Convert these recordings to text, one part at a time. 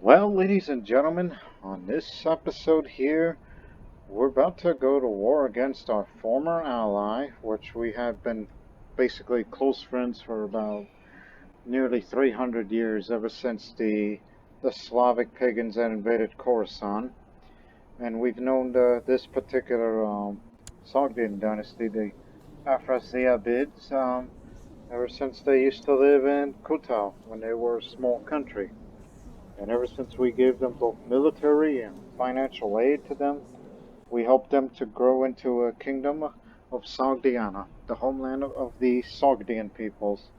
Well, ladies and gentlemen, on this episode here, we're about to go to war against our former ally, which we have been basically close friends for about nearly 300 years, ever since the Slavic pagans had invaded Khorasan. And we've known this particular Sogdian dynasty, the Afrasiabids, ever since they used to live in Kutal when they were a small country. And ever since we gave them both military and financial aid to them, we helped them to grow into a kingdom of Sogdiana, the homeland of the Sogdian peoples,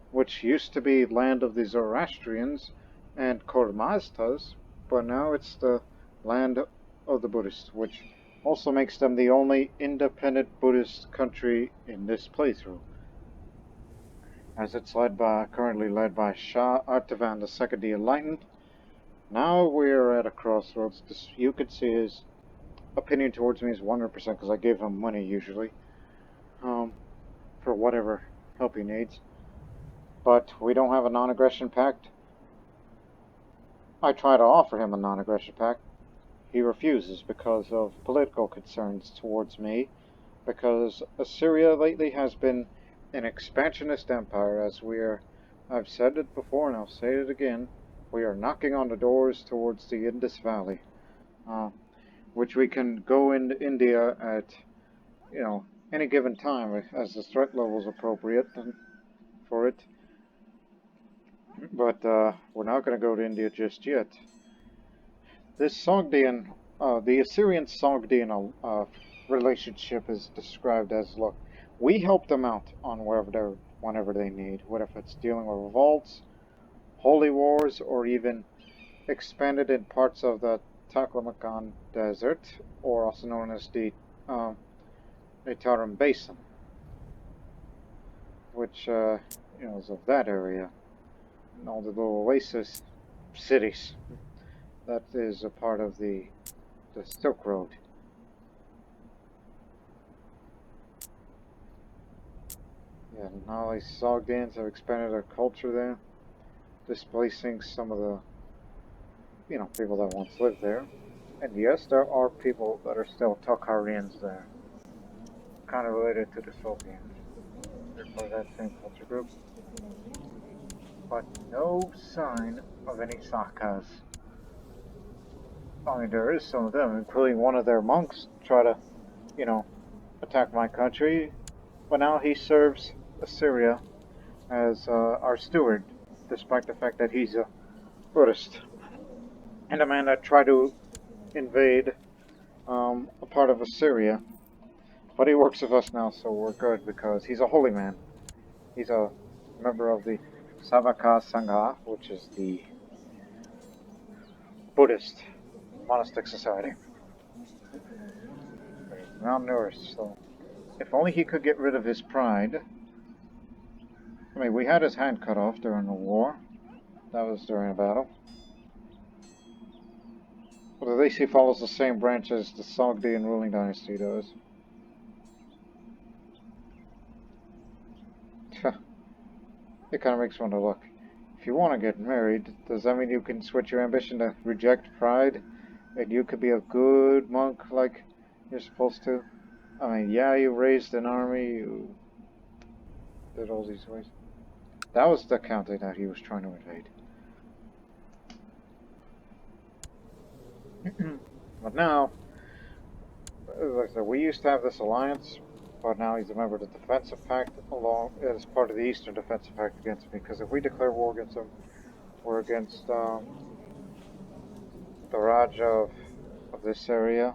which used to be land of the Zoroastrians and Kormaztas, but now it's the land of the Buddhists, which also makes them the only independent Buddhist country in this playthrough, as it's currently led by Shah Artavan II the Enlightened. Now we're at a crossroads. You could see his opinion towards me is 100% because I give him money usually, for whatever help he needs. But we don't have a non-aggression pact. I try to offer him a non-aggression pact. He refuses because of political concerns towards me, because Assyria lately has been an expansionist empire, I've said it before and I'll say it again, we are knocking on the doors towards the Indus Valley, which we can go into India at, any given time as the threat level is appropriate for it. But we're not going to go to India just yet. This Sogdian, the Assyrian-Sogdian relationship is described as, look, we help them out on whenever they need, whether it's dealing with revolts, holy wars, or even expanded in parts of the Taklamakan Desert, or also known as the Tarim Basin, which is of that area, and all the little oasis cities. That is a part of the Silk Road. Yeah, now these Sogdians have expanded their culture there, displacing some of the people that once lived there. And yes, there are people that are still Tokharians there, kind of related to the Sogdians. They're part of that same culture group. But no sign of any Sakas. I mean, there is some of them, including one of their monks, try to, attack my country. But now he serves Assyria as our steward, despite the fact that he's a Buddhist. And a man that tried to invade a part of Assyria. But he works with us now, so we're good because he's a holy man. He's a member of the Savaka Sangha, which is the Buddhist monastic society. But he's malnourished, so if only he could get rid of his pride. I mean, we had his hand cut off during the war. That was during a battle. But at least he follows the same branch as the Sogdian ruling dynasty does. It kind of makes one to look. If you want to get married, does that mean you can switch your ambition to reject pride? And you could be a good monk like you're supposed to? I mean, yeah, you raised an army, you did all these ways. That was the county that he was trying to invade. But now, like I said, we used to have this alliance, but now he's a member of the Defensive Pact as part of the Eastern Defensive Pact against me, because if we declare war against him, we're against the Raja of this area,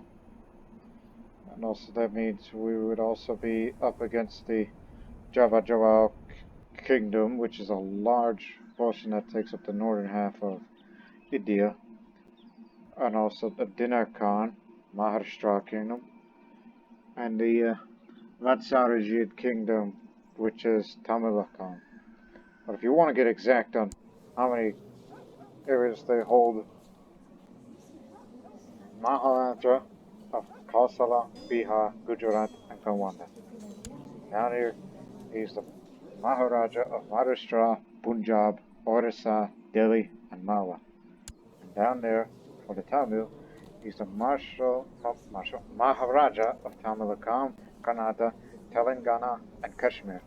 and also that means we would also be up against the Java Kingdom, which is a large portion that takes up the northern half of India, and also the Dinar Khan, Maharashtra Kingdom, and the Vatsarijid Kingdom, which is Tamilakan. But if you want to get exact on how many areas they hold, Maharashtra of Kausala, Bihar, Gujarat, and Gowanda. Down here, he's the Maharaja of Maharashtra, Punjab, Orissa, Delhi, and Malwa. And down there for the Tamil. He's the Maharaja of Tamilakam, Kannada, Telangana, and Kashmir.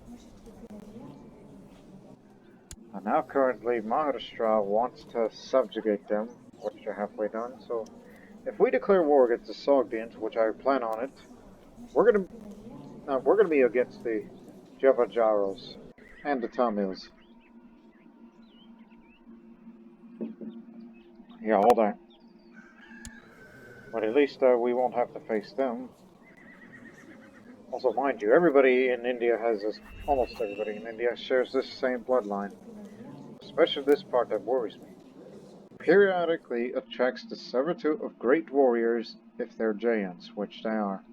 And now currently Maharashtra wants to subjugate them, which they're halfway done. So if we declare war against the Sogdians, which I plan on it, we're gonna be against the Javajaros and the Tamils. Yeah, all that. But at least we won't have to face them. Also, mind you, everybody in India has this, almost everybody in India shares this same bloodline. Especially this part that worries me. Periodically attracts the servitude of great warriors if they're Jains, which they are.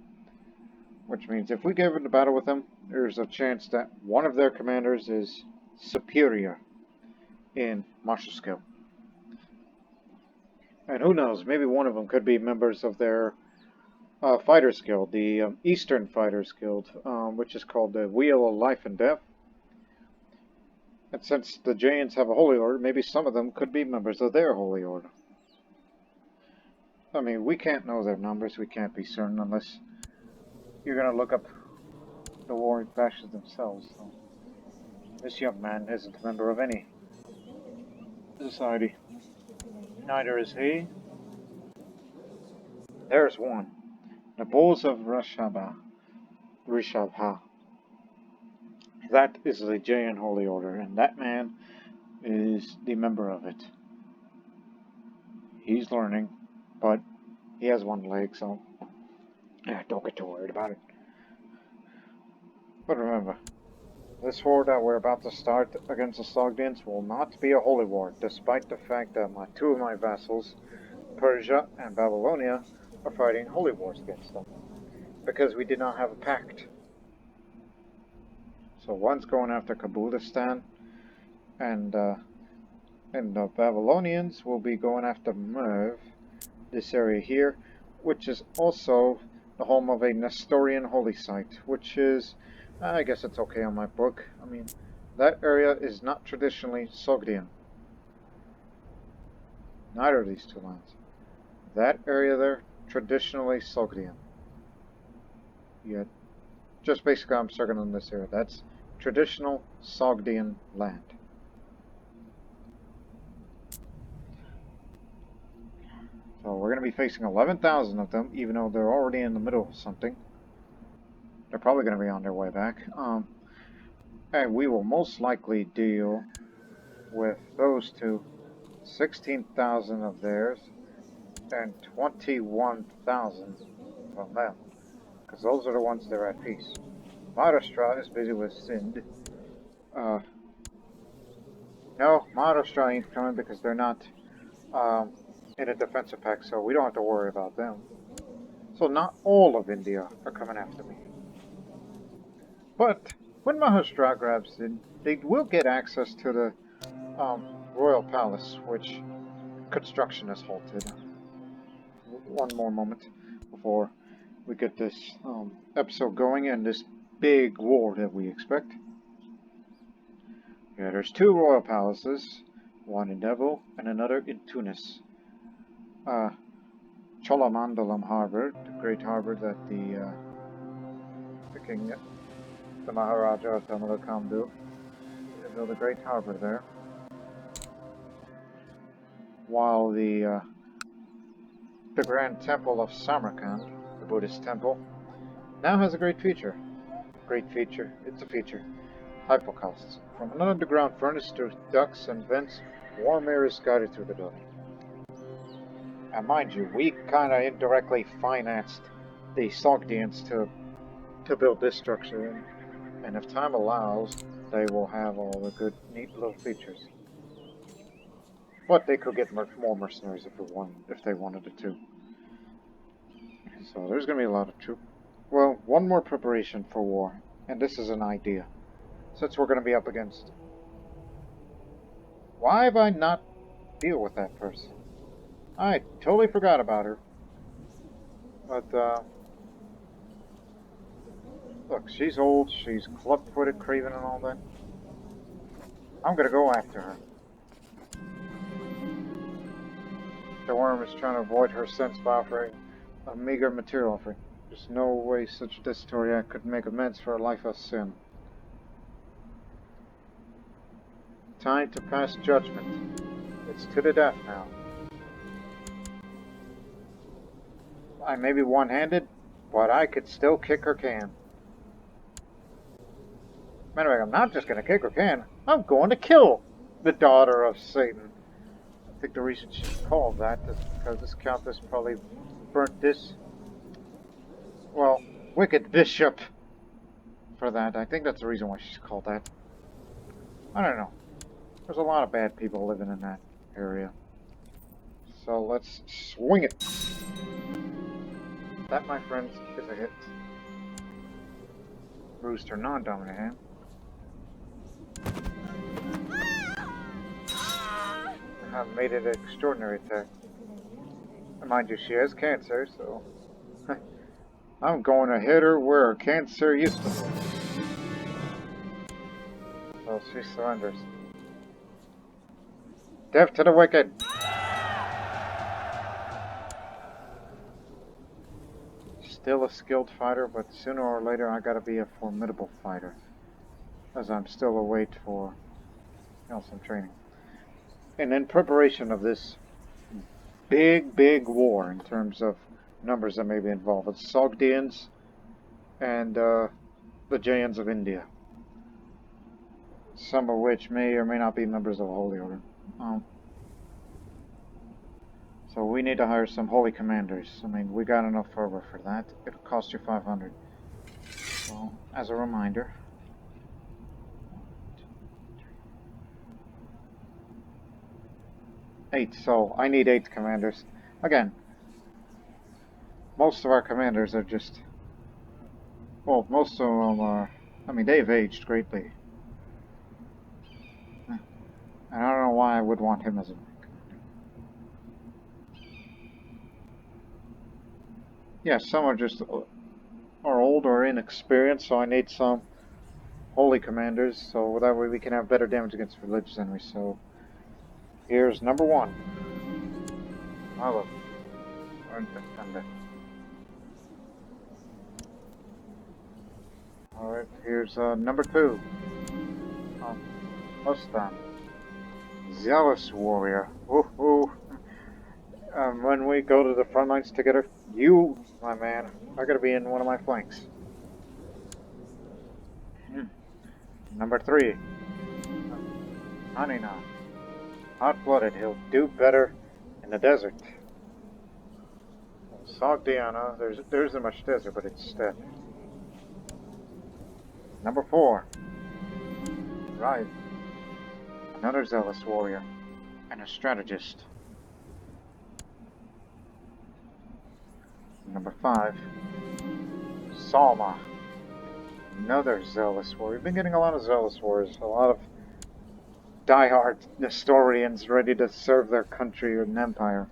Which means if we get into battle with them, there's a chance that one of their commanders is superior in martial skill. And who knows, maybe one of them could be members of their Fighters Guild, the Eastern Fighters Guild, which is called the Wheel of Life and Death. And since the Jains have a holy order, maybe some of them could be members of their holy order. I mean, we can't know their numbers, we can't be certain unless you're going to look up the warring factions themselves. So this young man isn't a member of any society. Neither is he. There's one. The Bulls of Rishabha. That is the Jain holy order, and that man is the member of it. He's learning, but he has one leg, so don't get too worried about it. But remember, this war that we're about to start against the Sogdians will not be a holy war, despite the fact that two of my vassals, Persia and Babylonia, are fighting holy wars against them, because we did not have a pact. So one's going after Kabulistan, and the Babylonians will be going after Merv, this area here, which is also the home of a Nestorian holy site, which is, I guess it's okay on my book. I mean, that area is not traditionally Sogdian. Neither of these two lands. That area there, traditionally Sogdian. Yet, just basically I'm circling on this area. That's traditional Sogdian land. So we're going to be facing 11,000 of them, even though they're already in the middle of something. They're probably going to be on their way back. And we will most likely deal with those two, 16,000 of theirs, and 21,000 from them. Because those are the ones that are at peace. Maharashtra is busy with Sindh. No, Maharashtra ain't coming because they're not in a defensive pact, so we don't have to worry about them. So not all of India are coming after me. But when Maharashtra grabs it, they will get access to the royal palace, which construction is halted. One more moment before we get this episode going and this big war that we expect. Yeah, there's two royal palaces, one in Neville and another in Tunis. Cholamandalam Harbor, the great harbor that the king, the Maharaja of Tamilakam built. They built a great harbor there. While the Grand Temple of Samarkand, the Buddhist temple, now has a great feature. Great feature. It's a feature. Hypocausts. From an underground furnace through ducts and vents, warm air is guided through the building. And mind you, we kind of indirectly financed the Sogdians to build this structure, and if time allows, they will have all the good, neat little features. But they could get more mercenaries if they wanted it to. So there's going to be a lot of troops. Well, one more preparation for war, and this is an idea. Since we're going to be up against... Why have I not deal with that person? I totally forgot about her. But, look, she's old, she's club-footed, craven, and all that. I'm going to go after her. The worm is trying to avoid her sins by offering a meager material offering. There's no way such a destitute act could make amends for a life of sin. Time to pass judgment. It's to the death now. I may be one-handed, but I could still kick her can. Matter of fact, I'm not just going to kick her can. I'm going to kill the daughter of Satan. I think the reason she's called that is because this countess probably burnt this, well, wicked bishop for that. I think that's the reason why she's called that. I don't know. There's a lot of bad people living in that area. So let's swing it. That, my friends, is a hit. Bruised her non-dominant hand. I have made it an extraordinary attack. And mind you, she has cancer, so I'm going to hit her where her cancer used to be. So she surrenders. Death to the wicked! Still a skilled fighter, but sooner or later I gotta be a formidable fighter. As I'm still await for some training. And in preparation of this big war in terms of numbers that may be involved, it's Sogdians and the Jains of India. Some of which may or may not be members of the Holy Order. So we need to hire some holy commanders. I mean, we got enough fervor for that. It'll cost you 500. So, as a reminder, 8. So I need 8 commanders. Again, most of our commanders are just, well, most of them are, I mean, they've aged greatly. And I don't know why I would want him as a commander. Yeah, some are just are old or inexperienced, so I need some holy commanders, so that way we can have better damage against religious enemies. So here's number 1. Hello. Alright, here's number 2. Mustan. Zealous warrior. Woohoo! When we go to the front lines together, you, my man, are going to be in one of my flanks. Number 3. Hanina. Hot-blooded, he'll do better in the desert. Sogdiana, there isn't much desert, but it's steppe. Number 4. Right. Another zealous warrior. And a strategist. Number 5. Salma. Another zealous warrior. We've been getting a lot of zealous warriors. A lot of die-hard Nestorians ready to serve their country and empire.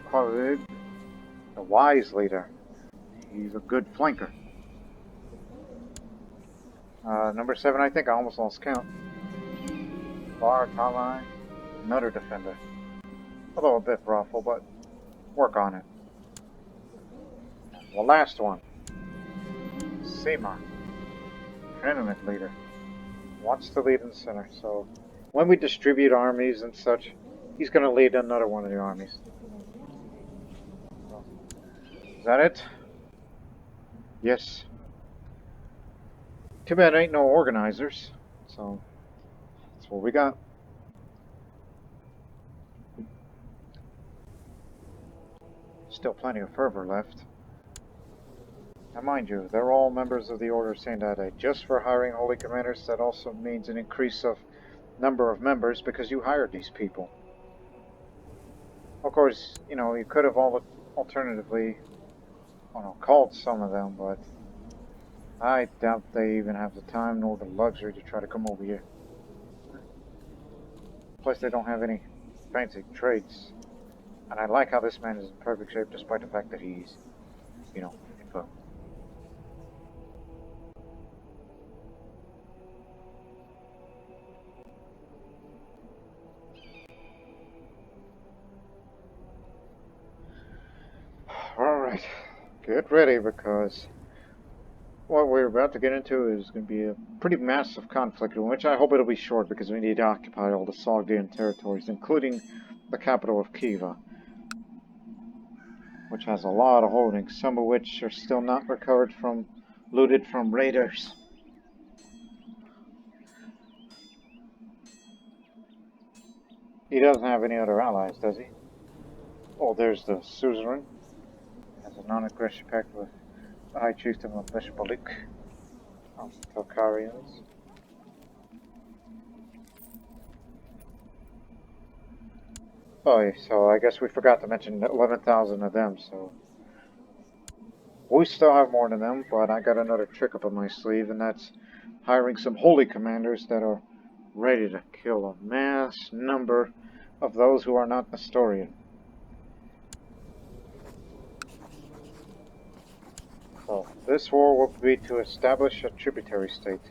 Khalid, the wise leader. He's a good flanker. Number 7, I think I almost lost count. Bar Talai, another defender. Although a bit rough, but work on it. The last one. Sema, tournament leader. Wants to lead in the center, so when we distribute armies and such, he's going to lead another one of the armies. So, is that it? Yes. Too bad ain't no organizers, so that's what we got. Still plenty of fervor left. Now mind you, they're all members of the Order of St. Ade. Just for hiring holy commanders, that also means an increase of number of members because you hired these people. Of course, you know, you could have alternatively, called some of them, but I doubt they even have the time nor the luxury to try to come over here. Plus, they don't have any fancy traits. And I like how this man is in perfect shape despite the fact that he's, infirm. Alright, get ready because what we're about to get into is going to be a pretty massive conflict, in which I hope it'll be short because we need to occupy all the Sogdian territories, including the capital of Kiva, which has a lot of holdings, some of which are still not recovered from, looted from raiders. He doesn't have any other allies, does he? Oh, there's the suzerain. Has a non-aggression pact with the High Chieftain of Bishbolik. Tokarians. Oh, so I guess we forgot to mention 11,000 of them, so... We still have more than them, but I got another trick up on my sleeve, and that's hiring some holy commanders that are ready to kill a mass number of those who are not Nestorian. So, this war will be to establish a tributary state.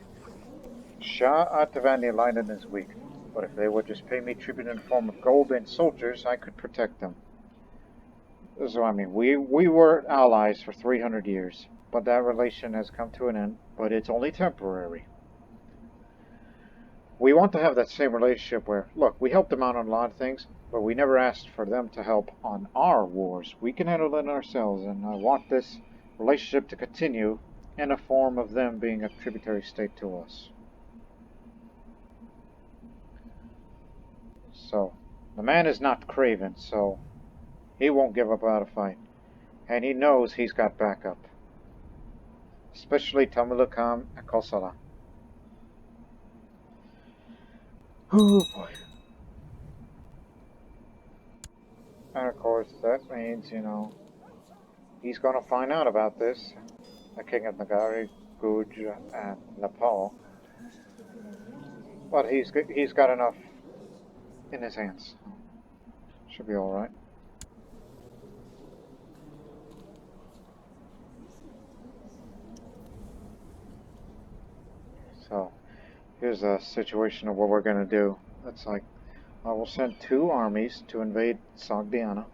Shah Atavani Leiden is weak, but if they would just pay me tribute in the form of gold and soldiers, I could protect them. So, I mean, we were allies for 300 years, but that relation has come to an end, but it's only temporary. We want to have that same relationship where, look, we helped them out on a lot of things, but we never asked for them to help on our wars. We can handle it ourselves, and I want this relationship to continue in a form of them being a tributary state to us. So, the man is not craven, so he won't give up without a fight. And he knows he's got backup. Especially Tamulakam and Kosala. Oh boy. And of course, that means, you know, he's going to find out about this. The king of Nagari, Guj, and Nepal. But he's got enough in his hands. Should be alright. So, here's a situation of what we're going to do. It's like, I will send 2 armies to invade Sogdiana.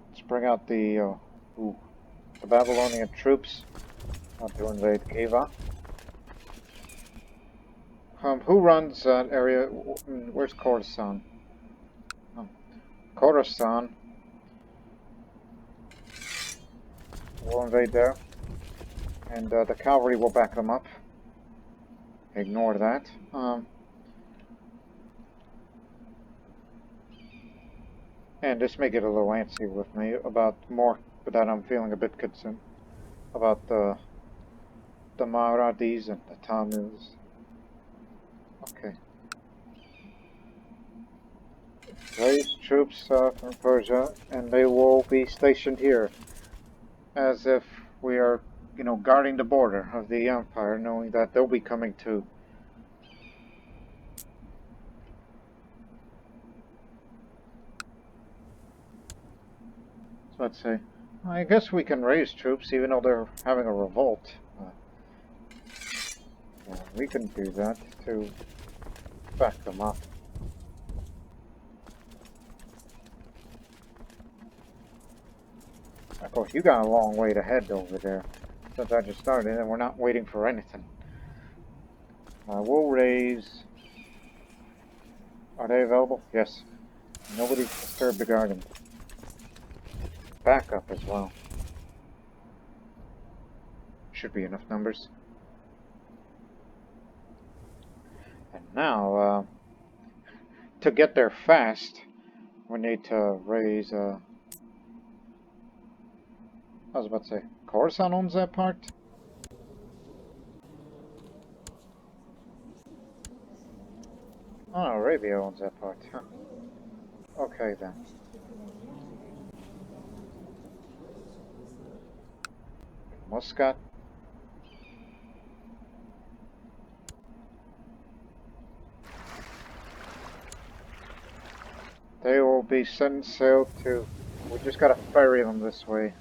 Let's bring out the Babylonian troops to invade Kiva. Who runs that area? Where's Khorasan? Khorasan. We'll invade there. And the cavalry will back them up. Ignore that. And this may get a little antsy with me about more, but that I'm feeling a bit concerned about the Maradis and the Tamils. Okay. Raise troops from Persia, and they will be stationed here, as if we are, you know, guarding the border of the empire, knowing that they'll be coming too. So let's see. I guess we can raise troops, even though they're having a revolt. Yeah, we can do that to back them up. Of course, you got a long way to head over there since I just started, and we're not waiting for anything. We'll raise... Are they available? Yes. Nobody disturbed the garden. Backup as well. Should be enough numbers. And now, to get there fast, we need to raise... I was about to say, Khorasan owns that part? Oh, Arabia owns that part, huh? Okay then. Muscat. They will be sending sail to... We just gotta ferry them this way.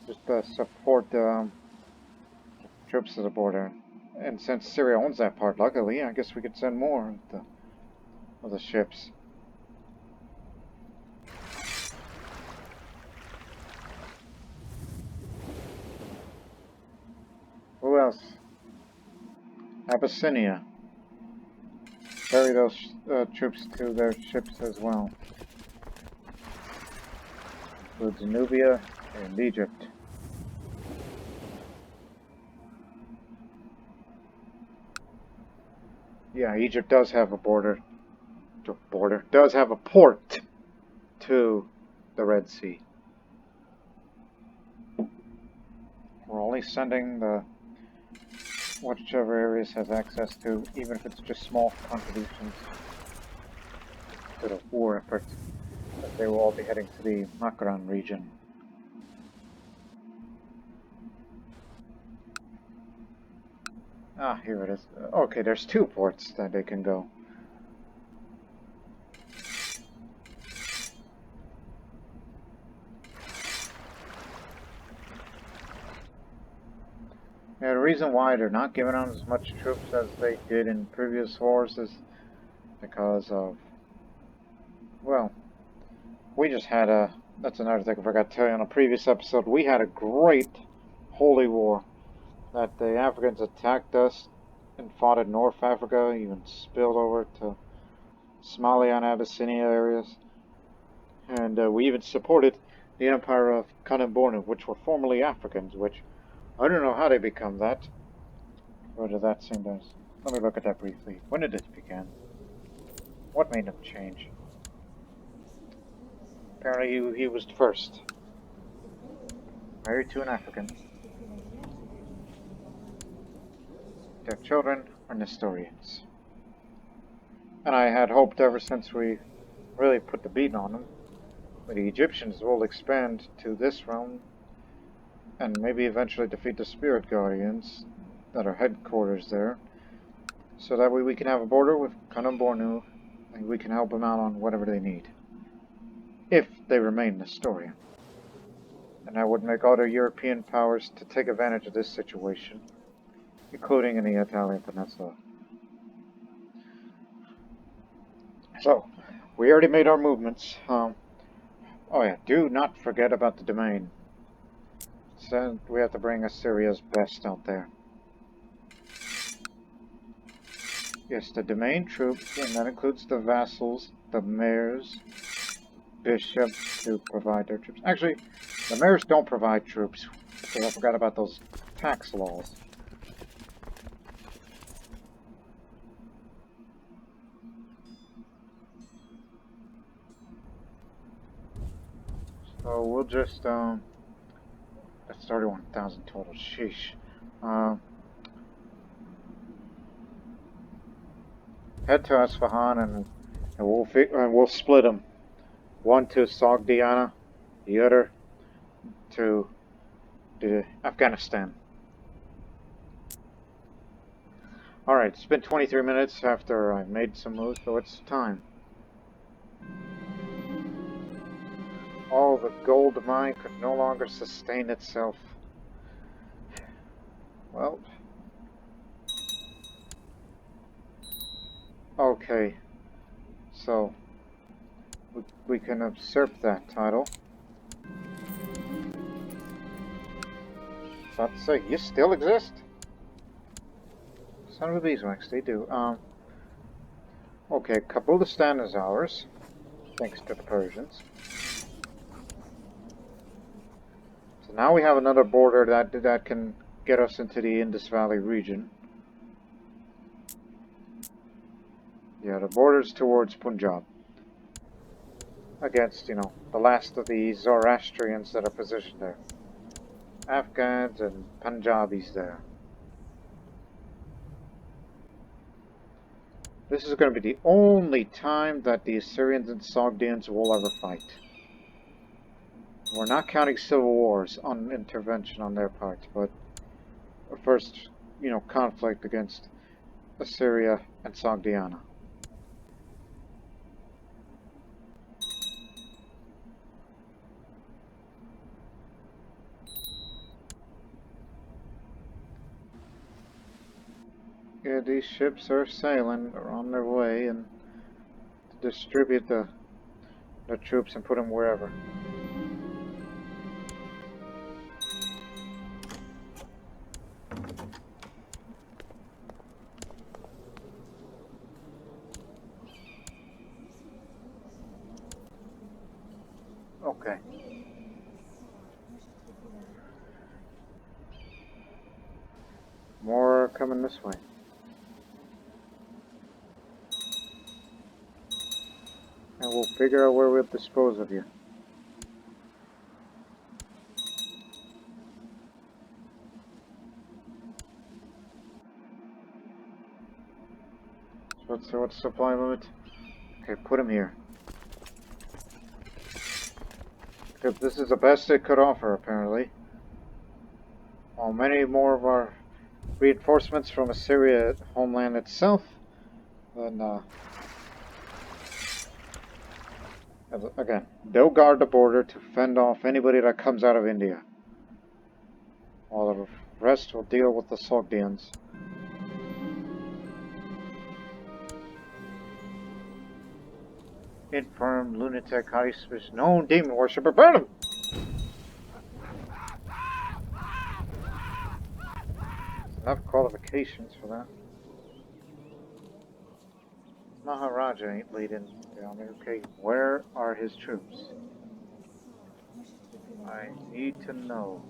Just to support the troops at the border. And since Syria owns that part, luckily, I guess we could send more of the ships. else? Abyssinia. Ferry those troops to their ships as well. Includes Nubia and Egypt. Yeah, Egypt does have a does have a port to the Red Sea. We're only sending the whichever areas has access to, even if it's just small contributions to the war effort, but they will all be heading to the Makran region. Ah, here it is. Okay, there's 2 ports that they can go. Yeah, the reason why they're not giving on as much troops as they did in previous wars is because of, well, we just had a, that's another thing I forgot to tell you on a previous episode, we had a great holy war that the Africans attacked us and fought in North Africa, even spilled over to Somalia and Abyssinia areas, and we even supported the Empire of Kanem-Bornu, which were formerly Africans, which I don't know how they become that. What does that seem to? Let me look at that briefly. When did this begin? What made them change? Apparently he was the first. Married to an African. Their children are Nestorians. And I had hoped ever since we really put the beat on them, that the Egyptians will expand to this realm and maybe eventually defeat the Spirit Guardians that are headquarters there, so that way we can have a border with Kanem-Bornu and we can help them out on whatever they need, if they remain Nestorian. And that would make other European powers to take advantage of this situation, including in the Italian peninsula. So, we already made our movements. Oh yeah, do not forget about the domain. So we have to bring Assyria's best out there. Yes, the domain troops, and that includes the vassals, the mayors, bishops to provide their troops. Actually, the mayors don't provide troops, because I forgot about those tax laws. So we'll just, that's 31,000 total, sheesh. Head to Isfahan and we'll split them. One to Sogdiana, the other to Afghanistan. Alright, it's been 23 minutes after I made some moves, so it's time. Oh, the gold mine could no longer sustain itself. Well, okay, so we can usurp that title. About to say, you still exist? Son of a beeswax, they do. Okay, Kabulistan is ours, thanks to the Persians. So now we have another border that can get us into the Indus Valley region. Yeah, the border's towards Punjab. Against, you know, the last of the Zoroastrians that are positioned there. Afghans and Punjabis there. This is going to be the only time that the Assyrians and Sogdians will ever fight. We're not counting civil wars on intervention on their part, but a first, you know, conflict against Assyria and Sogdiana. Yeah, these ships are sailing, they're on their way, and to distribute the troops and put them wherever. Okay. More coming this way. And we'll figure out where we'll dispose of you. What's the supply limit? Okay, put him here. Because this is the best it could offer, apparently. While many more of our reinforcements from Assyria homeland itself, then, again, they'll guard the border to fend off anybody that comes out of India. While the rest will deal with the Sogdians. Infirm, lunatic, high suspicion, known demon worshipper, burn him! Enough qualifications for that. Maharaja ain't leading the army. Okay, where are his troops? I need to know.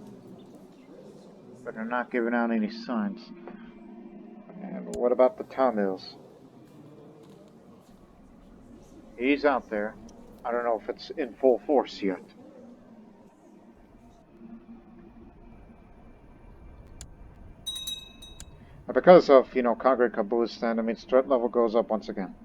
But they're not giving out any signs. And what about the Tamils? He's out there. I don't know if it's in full force yet. And because of, conquering Kabulistan, that means threat level goes up once again.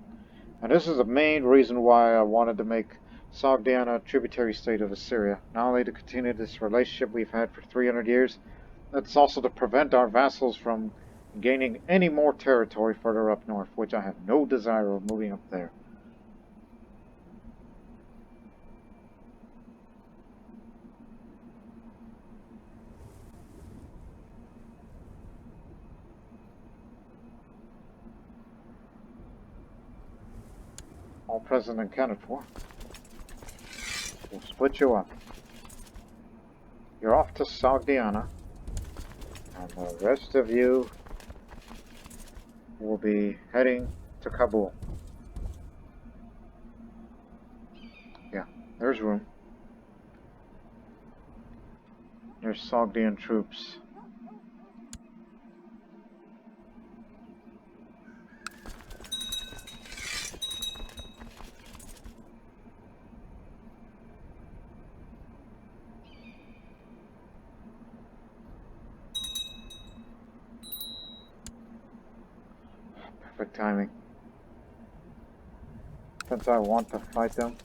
And this is the main reason why I wanted to make Sogdiana a tributary state of Assyria. Not only to continue this relationship we've had for 300 years, it's also to prevent our vassals from gaining any more territory further up north, which I have no desire of moving up there. All present and accounted for. We'll split you up. You're off to Sogdiana, and the rest of you will be heading to Kabul. Yeah, there's room. There's Sogdian troops. Perfect timing. Since I want to fight them,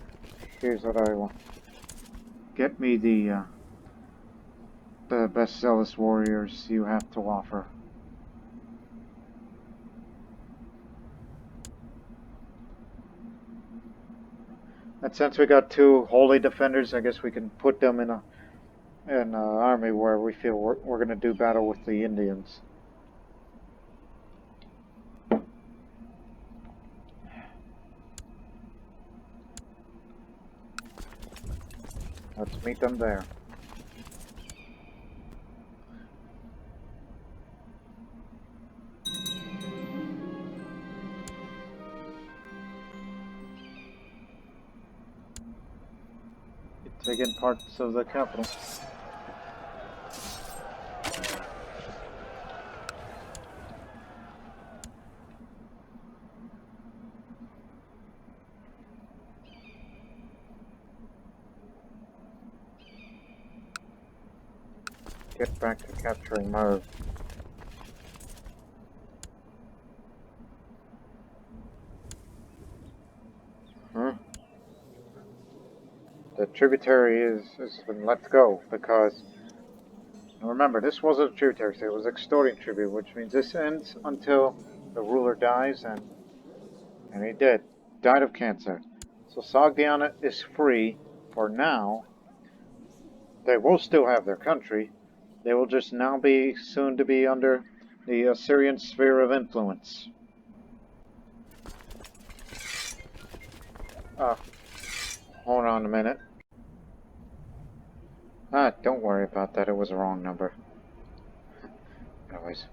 here's what I want. Get me the best zealous warriors you have to offer. And since we got 2 holy defenders, I guess we can put them in an army where we feel we're going to do battle with the Indians. Let's meet them there. Taking parts of the capital. Get back to capturing Merv. The tributary has been let go because, remember, this wasn't a tributary state, it was extorting tribute, which means this ends until the ruler dies, and he did. Died of cancer. So Sogdiana is free for now. They will still have their country. They will just now be soon to be under the Assyrian sphere of influence. Hold on a minute. Don't worry about that. It was a wrong number. Anyways.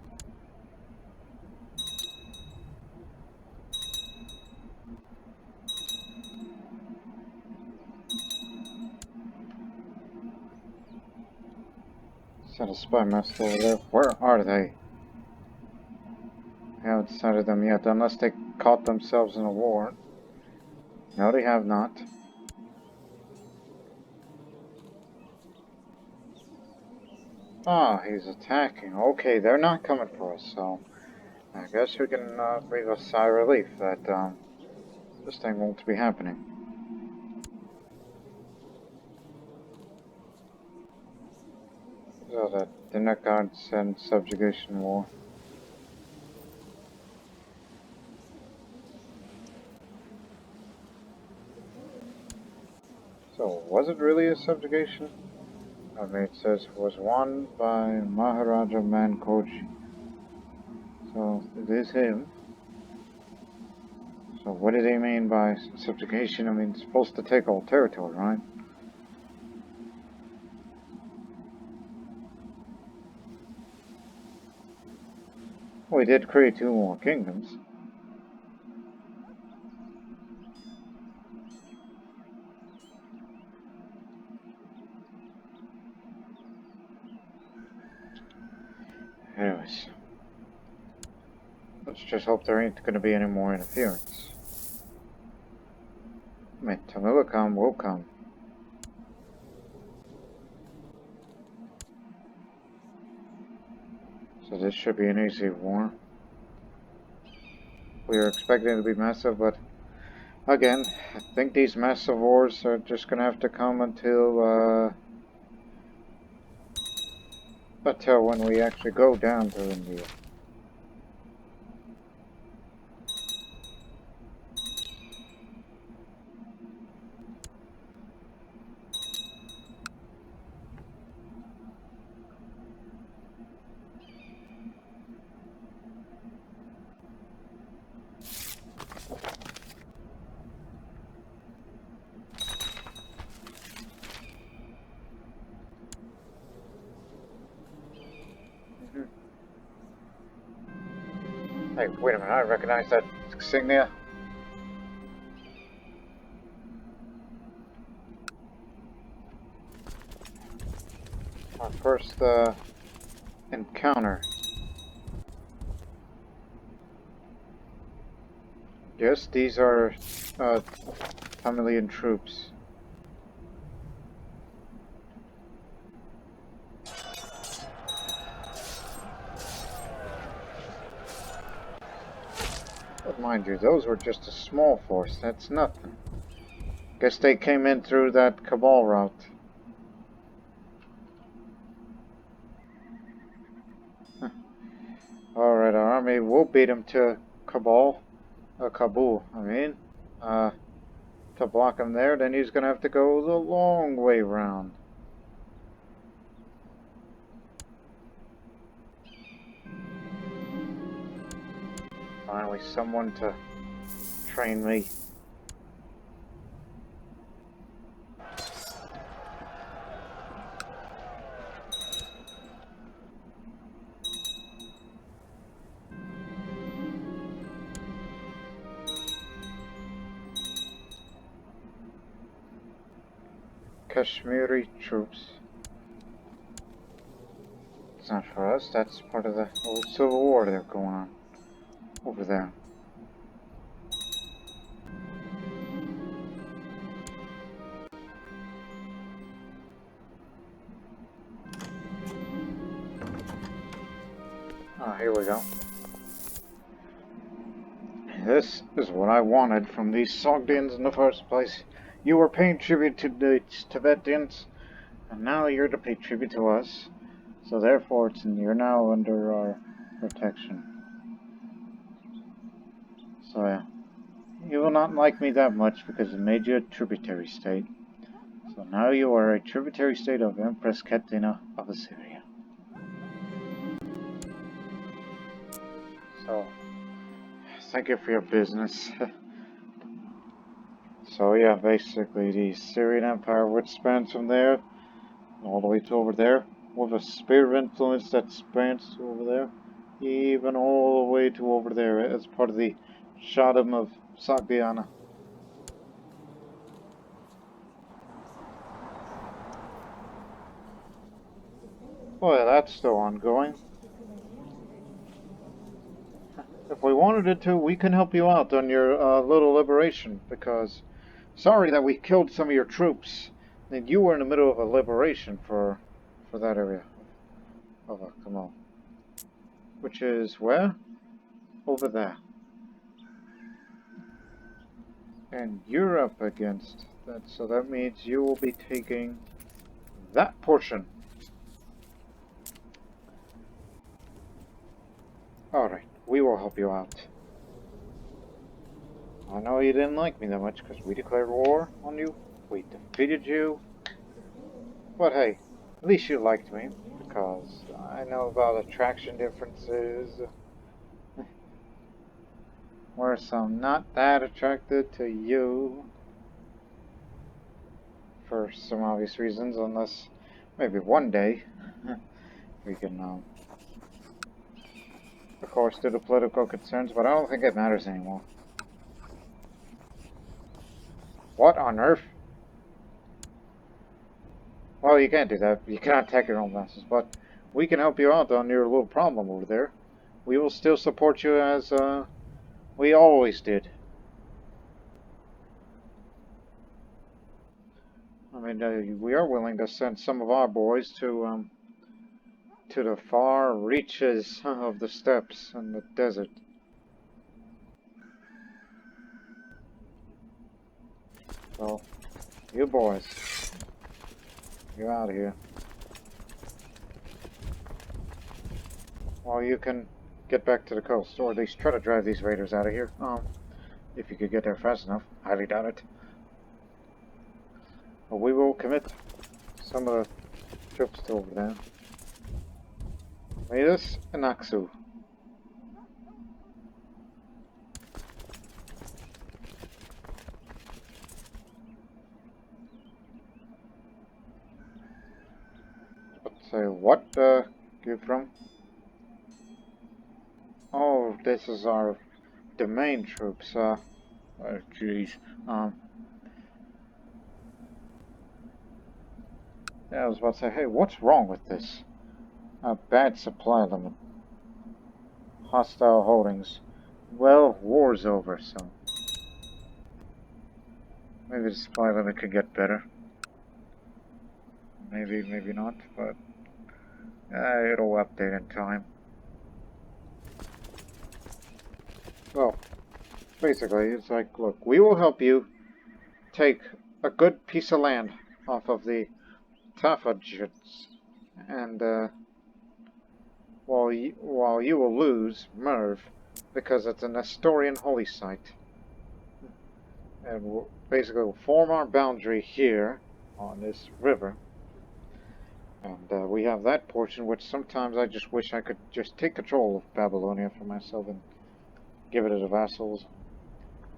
Got a spy master over there. Where are they? I haven't sighted them yet, unless they caught themselves in a war. No, they have not. Ah, he's attacking. Okay, they're not coming for us, so I guess we can breathe a sigh of relief that this thing won't be happening. So the dinner guards and subjugation war. So was it really a subjugation? I mean, it says it was won by Maharaja Mankoji. So it is him. So what did he mean by subjugation? I mean, it's supposed to take all territory, right? Well, he did create 2 more kingdoms. Anyways, let's just hope there ain't going to be any more interference. I mean, Tamilakam will come. So this should be an easy war. We are expecting it to be massive, but again, I think these massive wars are just going to have to come until when we actually go down to India. Hey, wait a minute, I recognize that insignia. Our first encounter. Yes, these are Tamilian troops. But mind you, those were just a small force. That's nothing. Guess they came in through that Cabal route. Alright, our army will beat him to Kabul, I mean. To block him there, then he's gonna have to go the long way round. Finally, someone to train me. Kashmiri troops. It's not for us, that's part of the old civil war they're going on over there. Ah, here we go. This is what I wanted from these Sogdians in the first place. You were paying tribute to the Tibetans, and now you're to pay tribute to us. So therefore, you're now under our protection. So yeah, you will not like me that much because it made you a tributary state. So now you are a tributary state of Empress Katina of Assyria. So, thank you for your business. So yeah, basically the Assyrian Empire, which spans from there all the way to over there, with a sphere of influence that spans to over there, even all the way to over there as part of the Shadam of Sogdiana. Oh yeah, that's still ongoing. If we wanted it to, we can help you out on your little liberation, because sorry that we killed some of your troops. And you were in the middle of a liberation for that area. Oh, come on. Which is where? Over there. And you're up against that, so that means you will be taking that portion. Alright, we will help you out. I know you didn't like me that much because we declared war on you, we defeated you, but hey, at least you liked me, because I know about attraction differences, where some not that attracted to you, for some obvious reasons, unless maybe one day we can, of course, do the political concerns, but I don't think it matters anymore. What on earth? Well, you can't do that. You cannot attack your own masses, but we can help you out on your little problem over there. We will still support you as we always did. I mean, we are willing to send some of our boys to the far reaches of the steppes and the desert. So, you boys, you're out of here. Well, you can get back to the coast, or at least try to drive these raiders out of here. If you could get there fast enough. Highly doubt it. But we will commit some of the troops to over there. Midas and Aksu. Say what, you from? Oh, this is our domain troops, oh jeez, yeah, I was about to say, hey, what's wrong with this? A bad supply limit. Hostile holdings. Well, war's over, so maybe the supply limit could get better. Maybe, maybe not, but it'll update in time. Well, basically, it's like, look, we will help you take a good piece of land off of the Tafajids, and while you will lose Merv because it's an Assyrian holy site, and we'll basically form our boundary here on this river, and we have that portion which sometimes I just wish I could just take control of Babylonia for myself and give it to the vassals.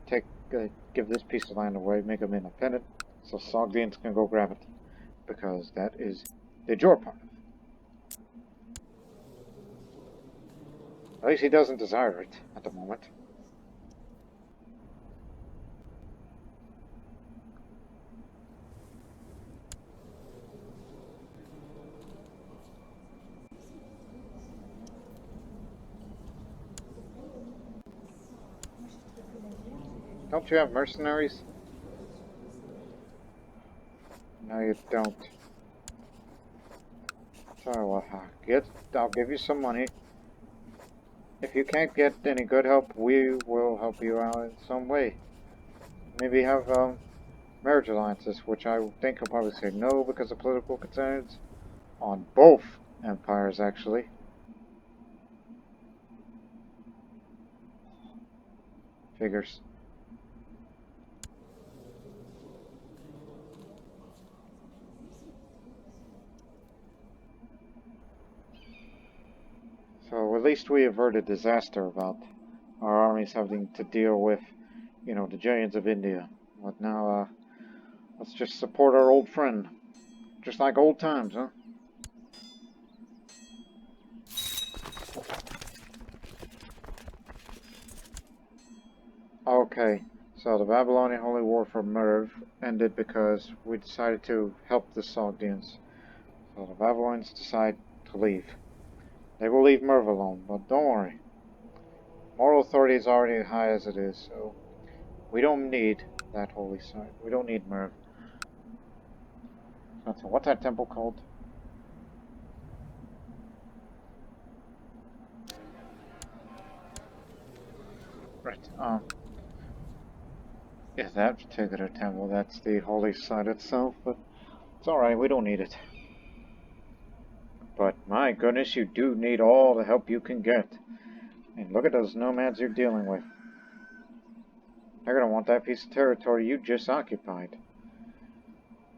Give this piece of land away, make them independent, so Sogdians can go grab it, because that is the your part. At least he doesn't desire it at the moment. Don't you have mercenaries? No, you don't. So, I'll give you some money. If you can't get any good help, we will help you out in some way. Maybe have marriage alliances, which I think he'll probably say no because of political concerns on both empires, actually. Figures. So at least we averted disaster about our armies having to deal with, the giants of India. But now, let's just support our old friend. Just like old times, huh? Okay, so the Babylonian Holy War for Merv ended because we decided to help the Sogdians. So the Babylonians decide to leave. They will leave Merv alone, but don't worry. Moral authority is already high as it is, so we don't need that holy site. We don't need Merv. So what's that temple called? Right, yeah, that particular temple, that's the holy site itself, but it's alright, we don't need it. But my goodness, you do need all the help you can get. And look at those nomads you're dealing with. They're gonna want that piece of territory you just occupied.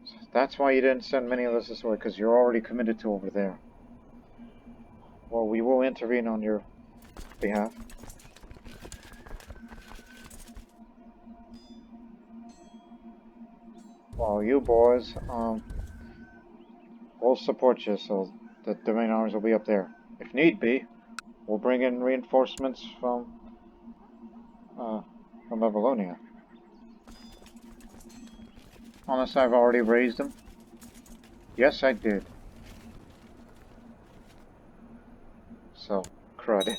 So that's why you didn't send many of us this way, because you're already committed to over there. Well, we will intervene on your behalf. Well, you boys, we'll support you, so the main arms will be up there. If need be, we'll bring in reinforcements from Babylonia. Unless I've already raised them. Yes, I did. So, crud.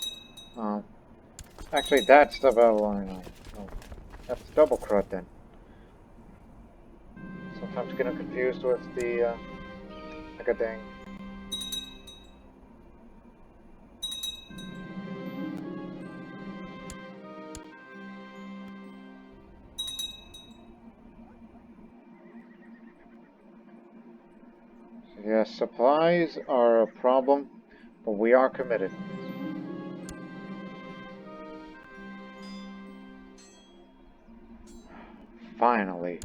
Actually, that's the Babylonian. Oh, that's double crud then. Sometimes getting confused with the Megadang. So yes, supplies are a problem, but we are committed. Finally.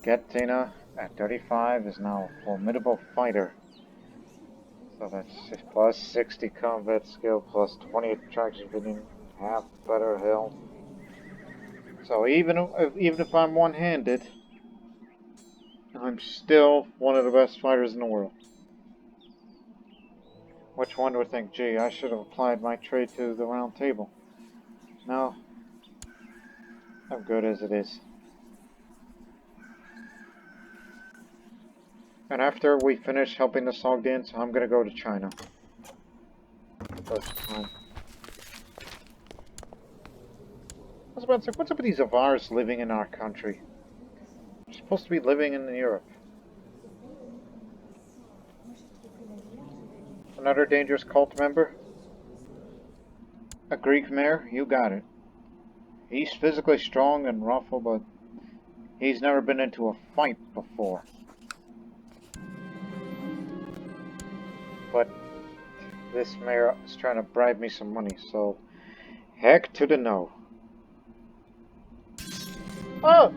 Getina at 35 is now a formidable fighter. So that's plus 60 combat skill, plus 20 attraction being half better health. So even if I'm one-handed, I'm still one of the best fighters in the world. Which one would think, gee, I should have applied my trade to the round table. No, I'm good as it is. And after we finish helping the Sogdians, I'm gonna go to China. First time. I was about to say, what's up with these Avars living in our country? They're supposed to be living in Europe. Another dangerous cult member? A Greek mayor? You got it. He's physically strong and rough, but he's never been into a fight before. But this mayor is trying to bribe me some money, so heck to the no. Oh!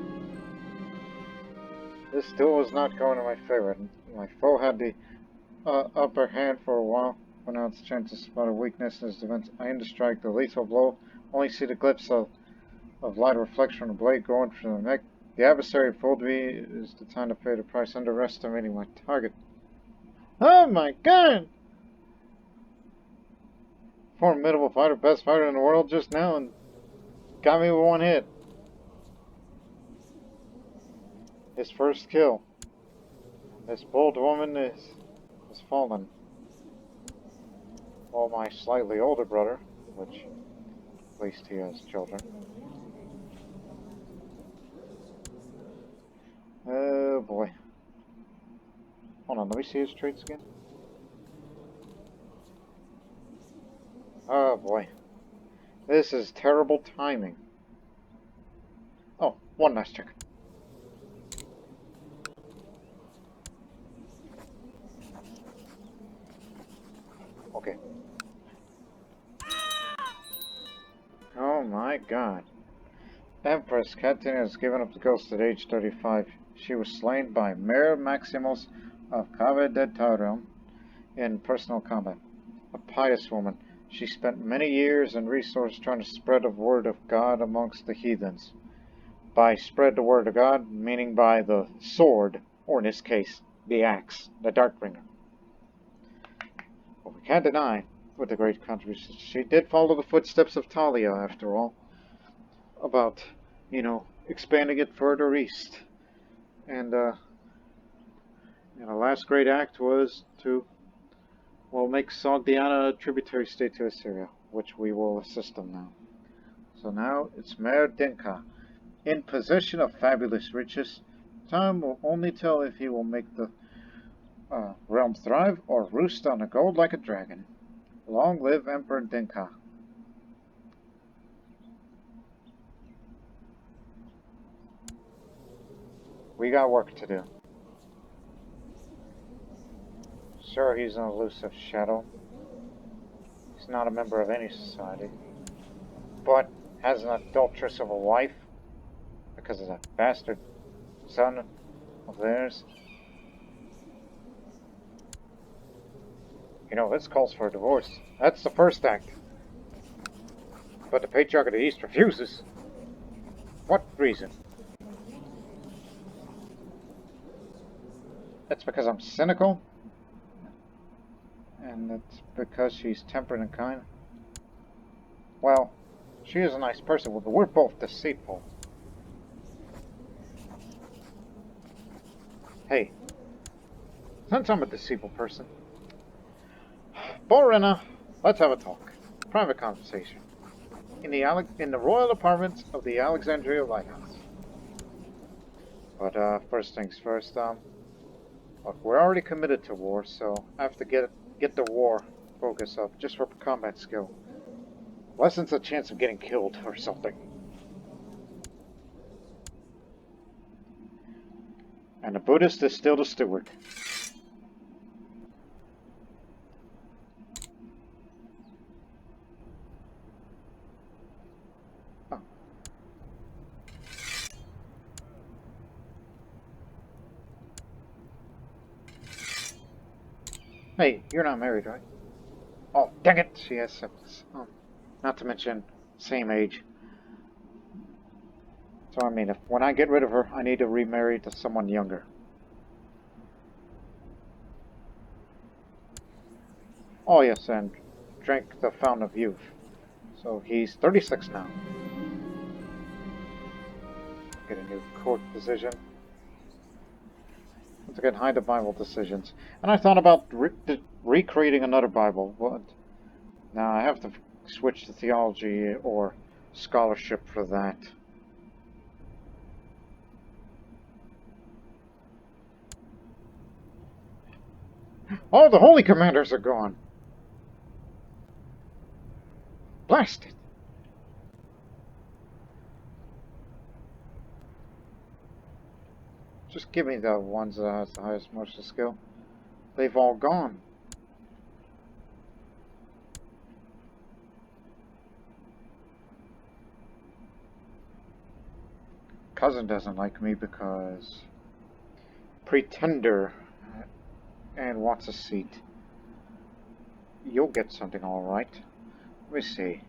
This duel was not going in my favor. My foe had the upper hand for a while, but now it's chance to spot a weakness in his defense. I aim to strike the lethal blow, only see the glimpse of light reflection from the blade going through the neck. The adversary fooled me is the time to pay the price, underestimating my target. Oh my god! Formidable fighter, best fighter in the world just now, and got me with one hit. His first kill. This bold woman is fallen. While my slightly older brother, which at least he has children. Oh boy. Hold on, let me see his traits again. Oh boy. This is terrible timing. Oh, one last check. Okay. Oh my god. Empress Katina has given up the ghost at age 35. She was slain by Mayor Maximus of Cave de Tarum in personal combat. A pious woman, she spent many years and resources trying to spread the word of God amongst the heathens. By spread the word of God, meaning by the sword, or in this case, the axe, the Darkbringer. But we can't deny, with the great country, she did follow the footsteps of Talia, after all. About, expanding it further east. And the last great act was to will make Sogdiana a tributary state to Assyria, which we will assist them now. So now it's Mayor Dinka, in possession of fabulous riches. Time will only tell if he will make the realm thrive or roost on the gold like a dragon. Long live Emperor Dinka. We got work to do. Sure, he's an elusive shadow. He's not a member of any society. But has an adulteress of a wife because of that bastard son of theirs. You know, this calls for a divorce. That's the first act. But the Patriarch of the East refuses. What reason? That's because I'm cynical? And it's because she's temperate and kind? Well, she is a nice person, but we're both deceitful. Hey, since I'm a deceitful person, Borena, let's have a talk. Private conversation. In the royal apartments of the Alexandria Lighthouse. But first things first, look, we're already committed to war, so I have to get the war focus up just for combat skill. Lessens the chance of getting killed or something. And the Buddhist is still the steward. Oh. Hey, you're not married, right? Oh, dang it, she has siblings. Oh, not to mention, same age. So I mean, when I get rid of her, I need to remarry to someone younger. Oh yes, and drink the fountain of youth. So he's 36 now. Get a new court decision. Once again, hide the Bible decisions. And I thought about recreating another Bible, but now I have to switch to theology or scholarship for that. Oh, the Holy Commanders are gone! Blast it! Just give me the ones that has the highest martial skill. They've all gone. Cousin doesn't like me because pretender and wants a seat. You'll get something all right. Let me see.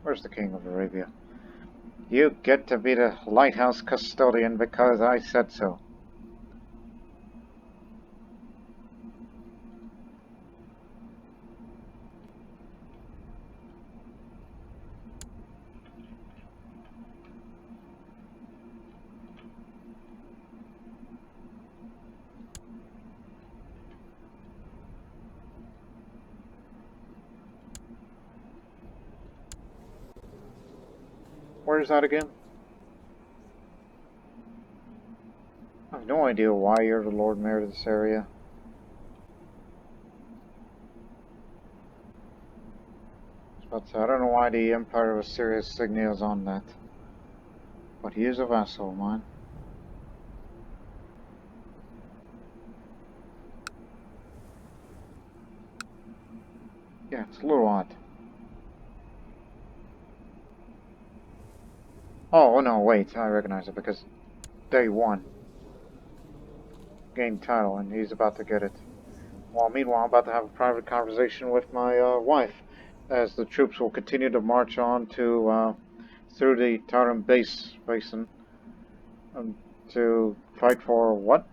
Where's the King of Arabia? You get to be the lighthouse custodian because I said so. Where's that again? I have no idea why you're the Lord Mayor of this area. But I don't know why the Empire of Assyria's signet is on that. But he is a vassal of mine. Yeah, it's a little odd. Oh, no, wait, I recognize it because day one. Gained title, and he's about to get it. While meanwhile, I'm about to have a private conversation with my wife, as the troops will continue to march on to through the Tarim Basin to fight for what?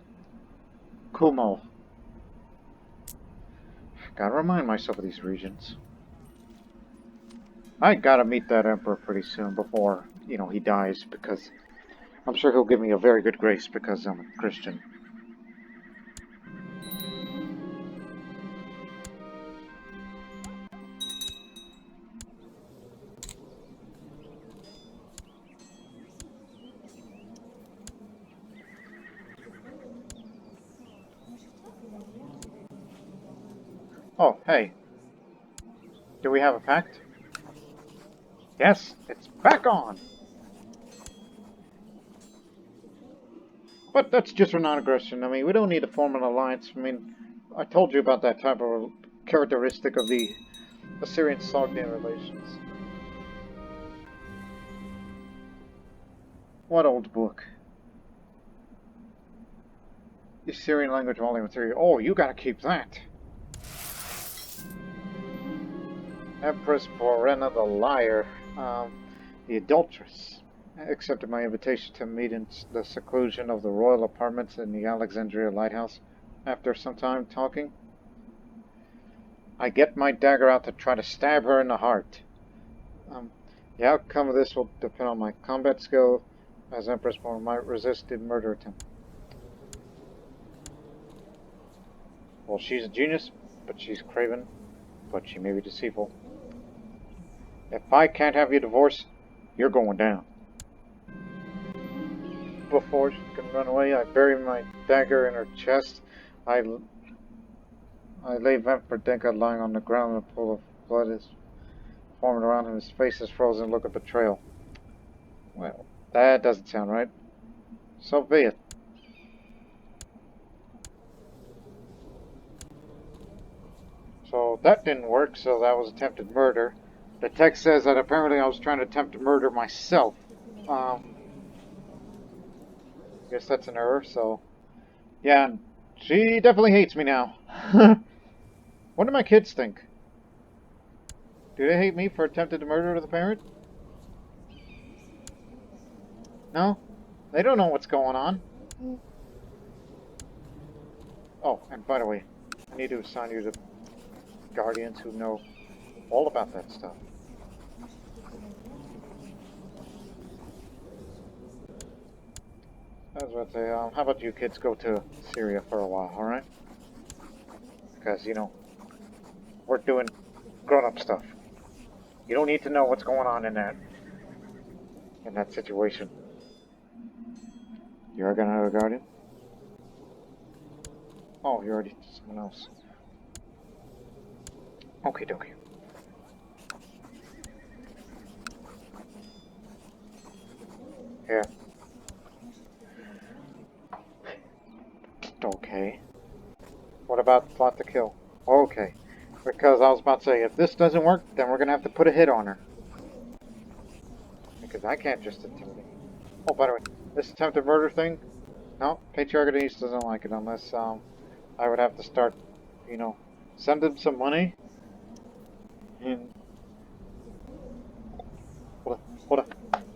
Kumo. Gotta remind myself of these regions. I gotta meet that emperor pretty soon before, you know, he dies, because I'm sure he'll give me a very good grace because I'm a Christian. Oh, hey. Do we have a pact? Yes, it's back on! But that's just for non-aggression. I mean, we don't need to form an alliance. I mean, I told you about that type of characteristic of the Assyrian-Sogdian relations. What old book? The Assyrian language volume 3. Oh, you gotta keep that. Empress Borena the liar, the adulteress, accepted my invitation to meet in the seclusion of the royal apartments in the Alexandria lighthouse. After some time talking, I get my dagger out to try to stab her in the heart. The outcome of this will depend on my combat skill, as Empress Borena might resist the murder attempt. Well, she's a genius, but she's craven, but she may be deceitful. If I can't have you divorced, you're going down. Before she can run away, I bury my dagger in her chest. I lay Vemperdenka lying on the ground, and a pool of blood is forming around him. His face is frozen, look of betrayal. Well, that doesn't sound right. So be it. So that didn't work, so that was attempted murder. The text says that apparently I was trying to attempt to murder myself. Guess that's an error, so... Yeah, she definitely hates me now. What do my kids think? Do they hate me for attempted murder of the parent? No? They don't know what's going on. Oh, and by the way, I need to assign you to guardians who know all about that stuff. I was about to say, how about you kids go to Syria for a while, alright? Because, you know, we're doing grown-up stuff. You don't need to know what's going on in that situation. You're gonna have a guardian? Oh, you already did someone else. Okie dokie. Here. Okay. What about plot to kill? Okay. Because I was about to say, if this doesn't work, then we're gonna have to put a hit on her. Because I can't just intimidate. Oh, by the way, this attempted murder thing, no, Patriarch of the East doesn't like it unless, I would have to start, you know, send him some money. And... Hold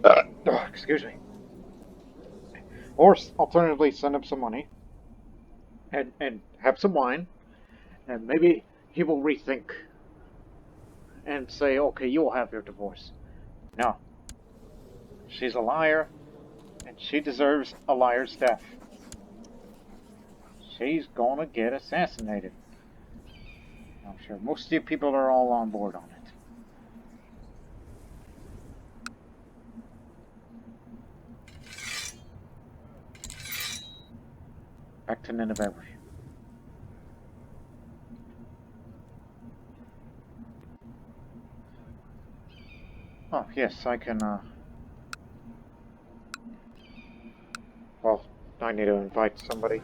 on. Excuse me. Or, alternatively, send him some money. And have some wine. And maybe he will rethink. And say, okay, you will have your divorce. No. She's a liar. And she deserves a liar's death. She's gonna get assassinated. I'm sure most of you people are all on board on it. Back to Nineveh. Oh, yes, I can, well, I need to invite somebody.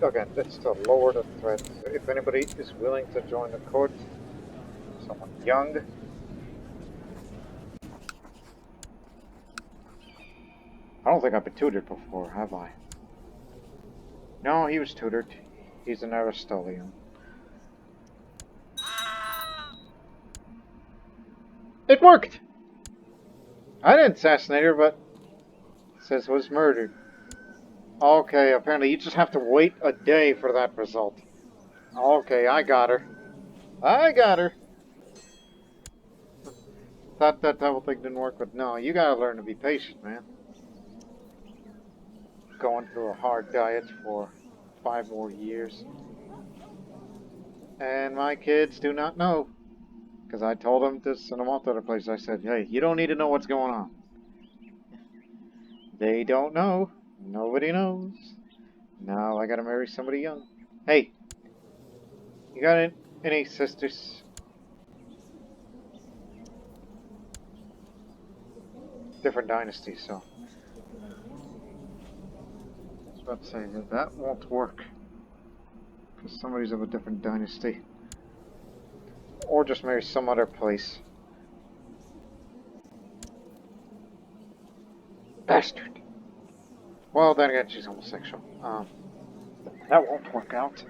Again, that's to lower the threat. If anybody is willing to join the court, someone young. I don't think I've been tutored before, have I? No, he was tutored. He's an Aristotelian. It worked! I didn't assassinate her, but it says was murdered. Okay, apparently you just have to wait a day for that result. Okay, I got her. I got her. Thought that whole thing didn't work, but no, you gotta learn to be patient, man. Going through a hard diet for 5 more years. And my kids do not know. Because I told them to send them off to other places. I said, hey, you don't need to know what's going on. They don't know. Nobody knows. Now I gotta marry somebody young. Hey, you got it? Any sisters? Different dynasties, so. I was about to say that won't work. Because somebody's of a different dynasty. Or just marry some other place. Bastard! Well, then again, she's homosexual. That won't work out.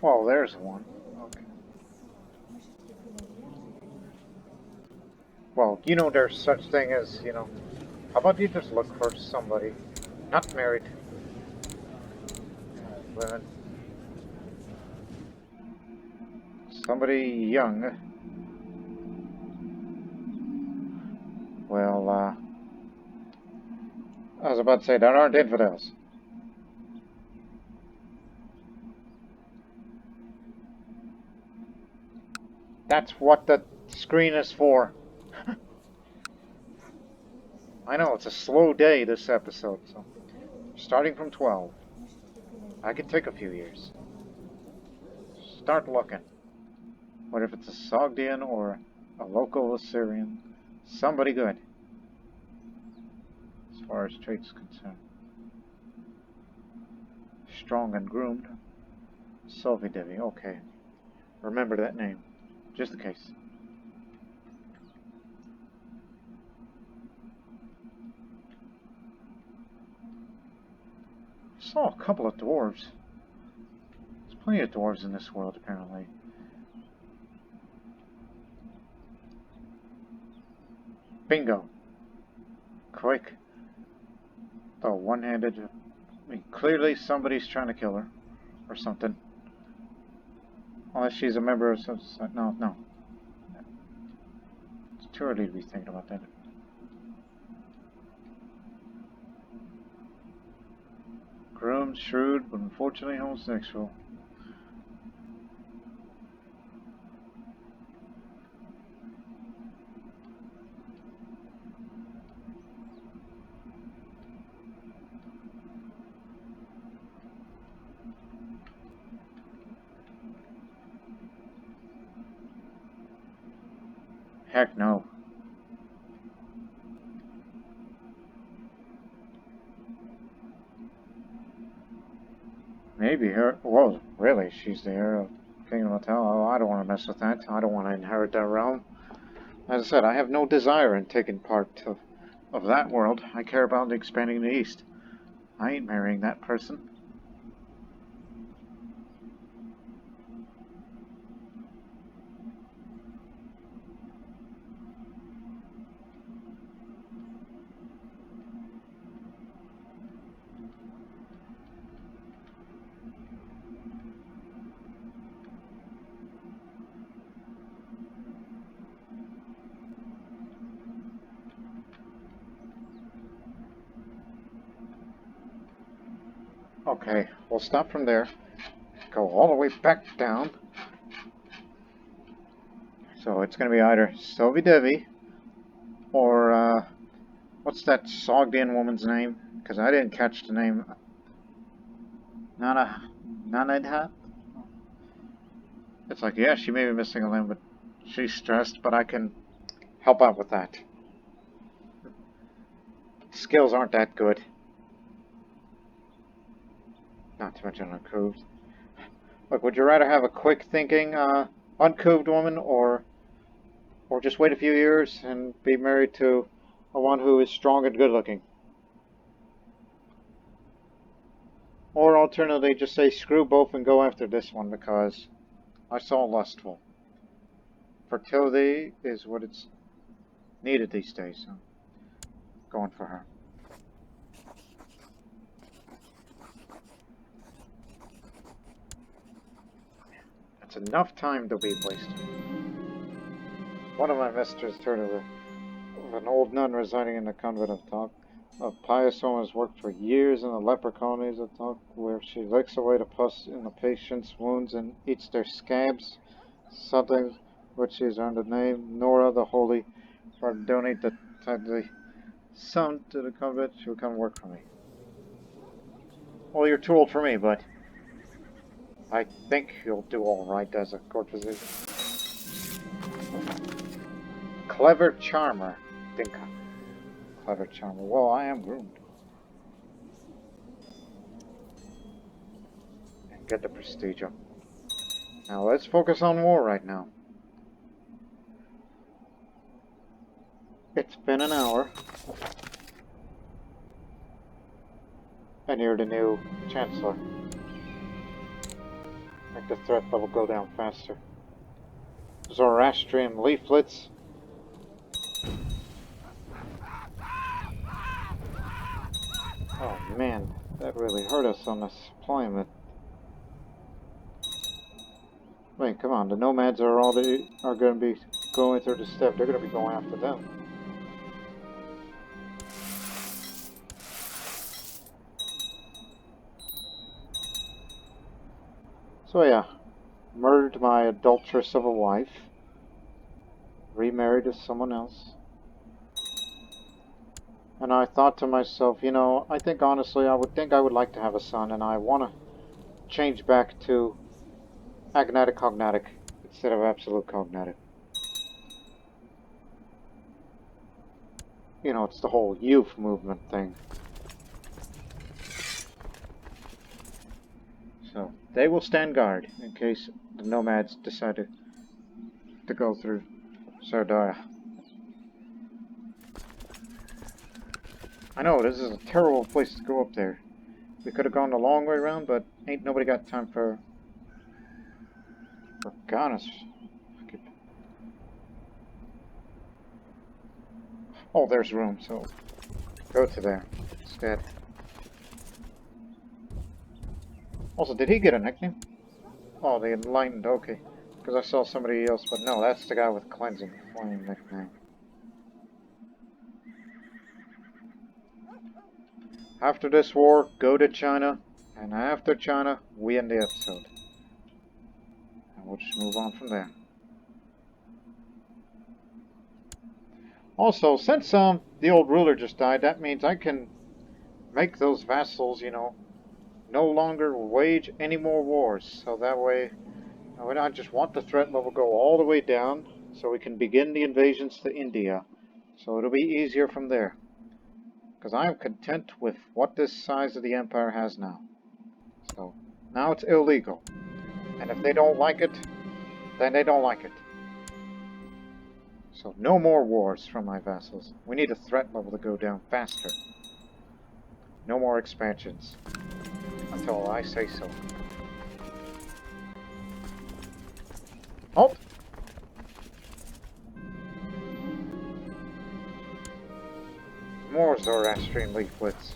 Well, there's one. Okay. Well, you know there's such thing as, you know, how about you just look for somebody not married women, somebody young. Well, I was about to say there aren't infidels. That's what the screen is for. I know, it's a slow day this episode, so starting from 12. I could take a few years. Start looking. What if it's a Sogdian or a local Assyrian? Somebody good. As far as traits concerned. Strong and groomed. Sogdian, okay. Remember that name. Just in case. Saw a couple of dwarves. There's plenty of dwarves in this world, apparently. Bingo. Quick. Oh, one-handed. I mean, clearly somebody's trying to kill her. Or something. Unless she's a member of some... No. It's too early to be thinking about that. Groomed, shrewd, but unfortunately homosexual. Heck no. Maybe her... Whoa, really? She's the heir of Kingdom of Tal? Oh, I don't want to mess with that. I don't want to inherit that realm. As I said, I have no desire in taking part of that world. I care about expanding the East. I ain't marrying that person. Okay, we'll stop from there. Go all the way back down. So it's going to be either Sovi Devi or, what's that Sogdian woman's name? Because I didn't catch the name. Nanadha? It's like, yeah, she may be missing a limb, but she's stressed, but I can help out with that. Skills aren't that good. Not to mention uncoved. Look, would you rather have a quick thinking, uncoved woman, or just wait a few years and be married to one who is strong and good looking? Or alternatively, just say screw both and go after this one because I saw lustful. Fertility is what it's needed these days, so going for her. That's enough time to be wasted. One of my messengers heard of an old nun residing in the convent of Tok. A pious woman has worked for years in the leper colonies of Tok, where she licks away the pus in the patient's wounds and eats their scabs, something which she has earned the name Nora the Holy, for donate the son to the combat, she'll come work for me. Well, you're too old for me, but I think you'll do alright as a court physician. Clever charmer. Dinka. Clever charmer. Well, I am groomed. And get the prestige up. Now let's focus on war right now. It's been an hour. And you're the new Chancellor. Make the threat level go down faster. Zoroastrian leaflets. Oh man, that really hurt us on this deployment. Wait, come on, the nomads are going to be going through the steppe. They're going to be going after them. So yeah, murdered my adulteress of a wife. Remarried to someone else. And I thought to myself, you know, I think honestly I would like to have a son, and I want to change back to agnatic cognatic instead of absolute cognatic. You know, it's the whole youth movement thing. So, they will stand guard in case the nomads decide to go through Sogdiana. I know, this is a terrible place to go up there. We could have gone the long way around, but ain't nobody got time for goodness. Oh, there's room, so go to there instead. Also, did he get a nickname? Oh, the Enlightened, okay. Because I saw somebody else, but no, that's the guy with Cleansing Flame nickname. After this war, go to China, and after China, we end the episode. And we'll just move on from there. Also, since the old ruler just died, that means I can make those vassals, you know, no longer wage any more wars. So that way, I just want the threat level go all the way down, so we can begin the invasions to India. So it'll be easier from there. Because I'm content with what this size of the empire has now. So, now it's illegal. And if they don't like it, then they don't like it. So, no more wars from my vassals. We need a threat level to go down faster. No more expansions. Until I say so. Halt! More Zoroastrian leaflets.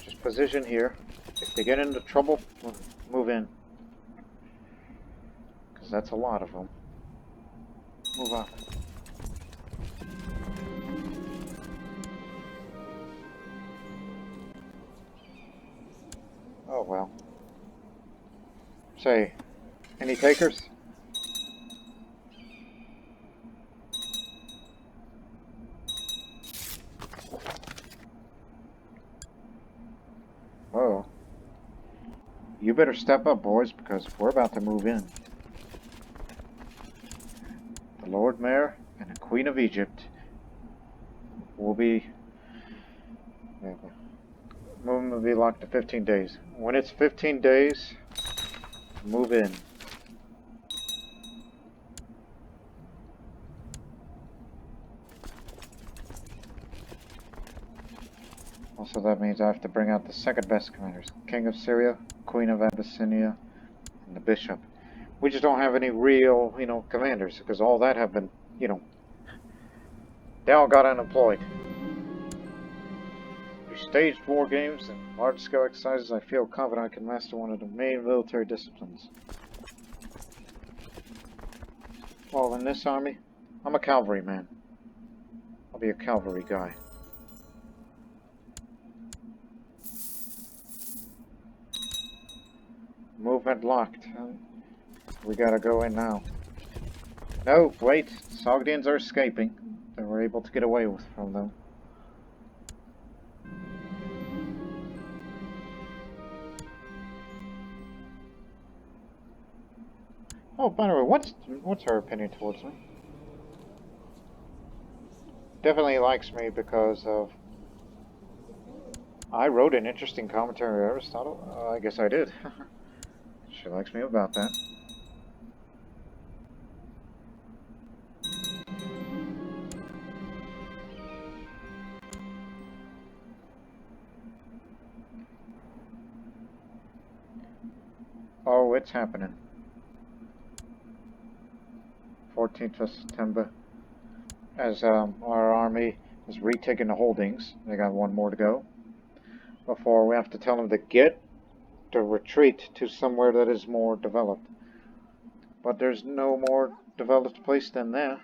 Just position here. If they get into trouble, move in. Because that's a lot of them. Move on. Oh well. Say, any takers? Oh. You better step up, boys, because we're about to move in. The Lord Mayor and the Queen of Egypt will be... Moving will be locked to 15 days. When it's 15 days, move in. Also, that means I have to bring out the second best commanders. King of Syria, Queen of Abyssinia, and the Bishop. We just don't have any real, you know, commanders, because all that have been, you know, they all got unemployed. Through staged war games and large-scale exercises, I feel confident I can master one of the main military disciplines. Well, in this army, I'm a cavalry man. I'll be a cavalry guy. Movement locked. We gotta go in now. No, wait. Sogdians are escaping. They were able to get away from them. Oh, by the way, what's her opinion towards me? Definitely likes me because of... I wrote an interesting commentary on Aristotle. I guess I did. She likes me about that. Oh, it's happening. 14th of September. As our army is retaking the holdings. They got one more to go. Before we have to tell them to retreat to somewhere that is more developed. But there's no more developed place than there.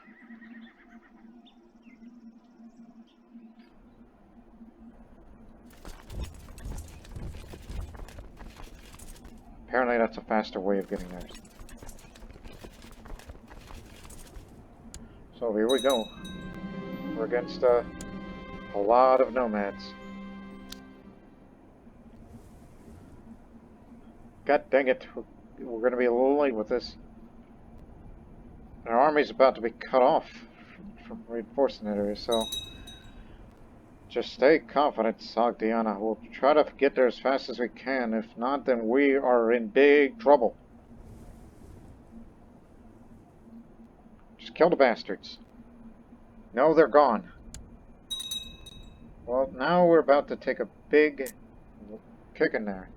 Apparently that's a faster way of getting there. So here we go. We're against a lot of nomads. God dang it, we're going to be a little late with this. Our army's about to be cut off from reinforcing that area, so just stay confident, Sogdiana. We'll try to get there as fast as we can. If not, then we are in big trouble. Just kill the bastards. No, they're gone. Well, now we're about to take a big kick in there.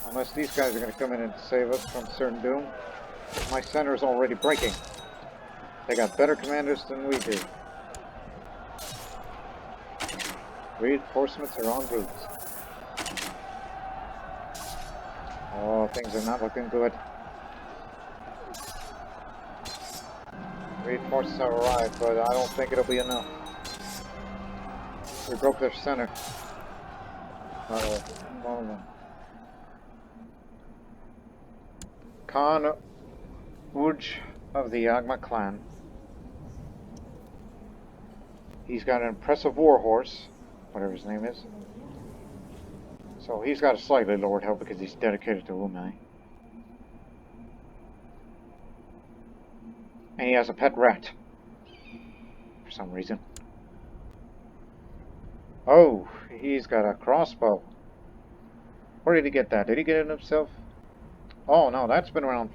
Unless these guys are going to come in and save us from certain doom. My center is already breaking. They got better commanders than we do. Reinforcements are en route. Oh, things are not looking good. Reinforcements have arrived, but I don't think it'll be enough. We broke their center. Uh-oh. Khan Uj of the Yagma clan. He's got an impressive war horse, whatever his name is. So he's got a slightly lowered health because he's dedicated to Umai. And he has a pet rat. For some reason. Oh, he's got a crossbow. Where did he get that? Did he get it himself? Oh no, that's been around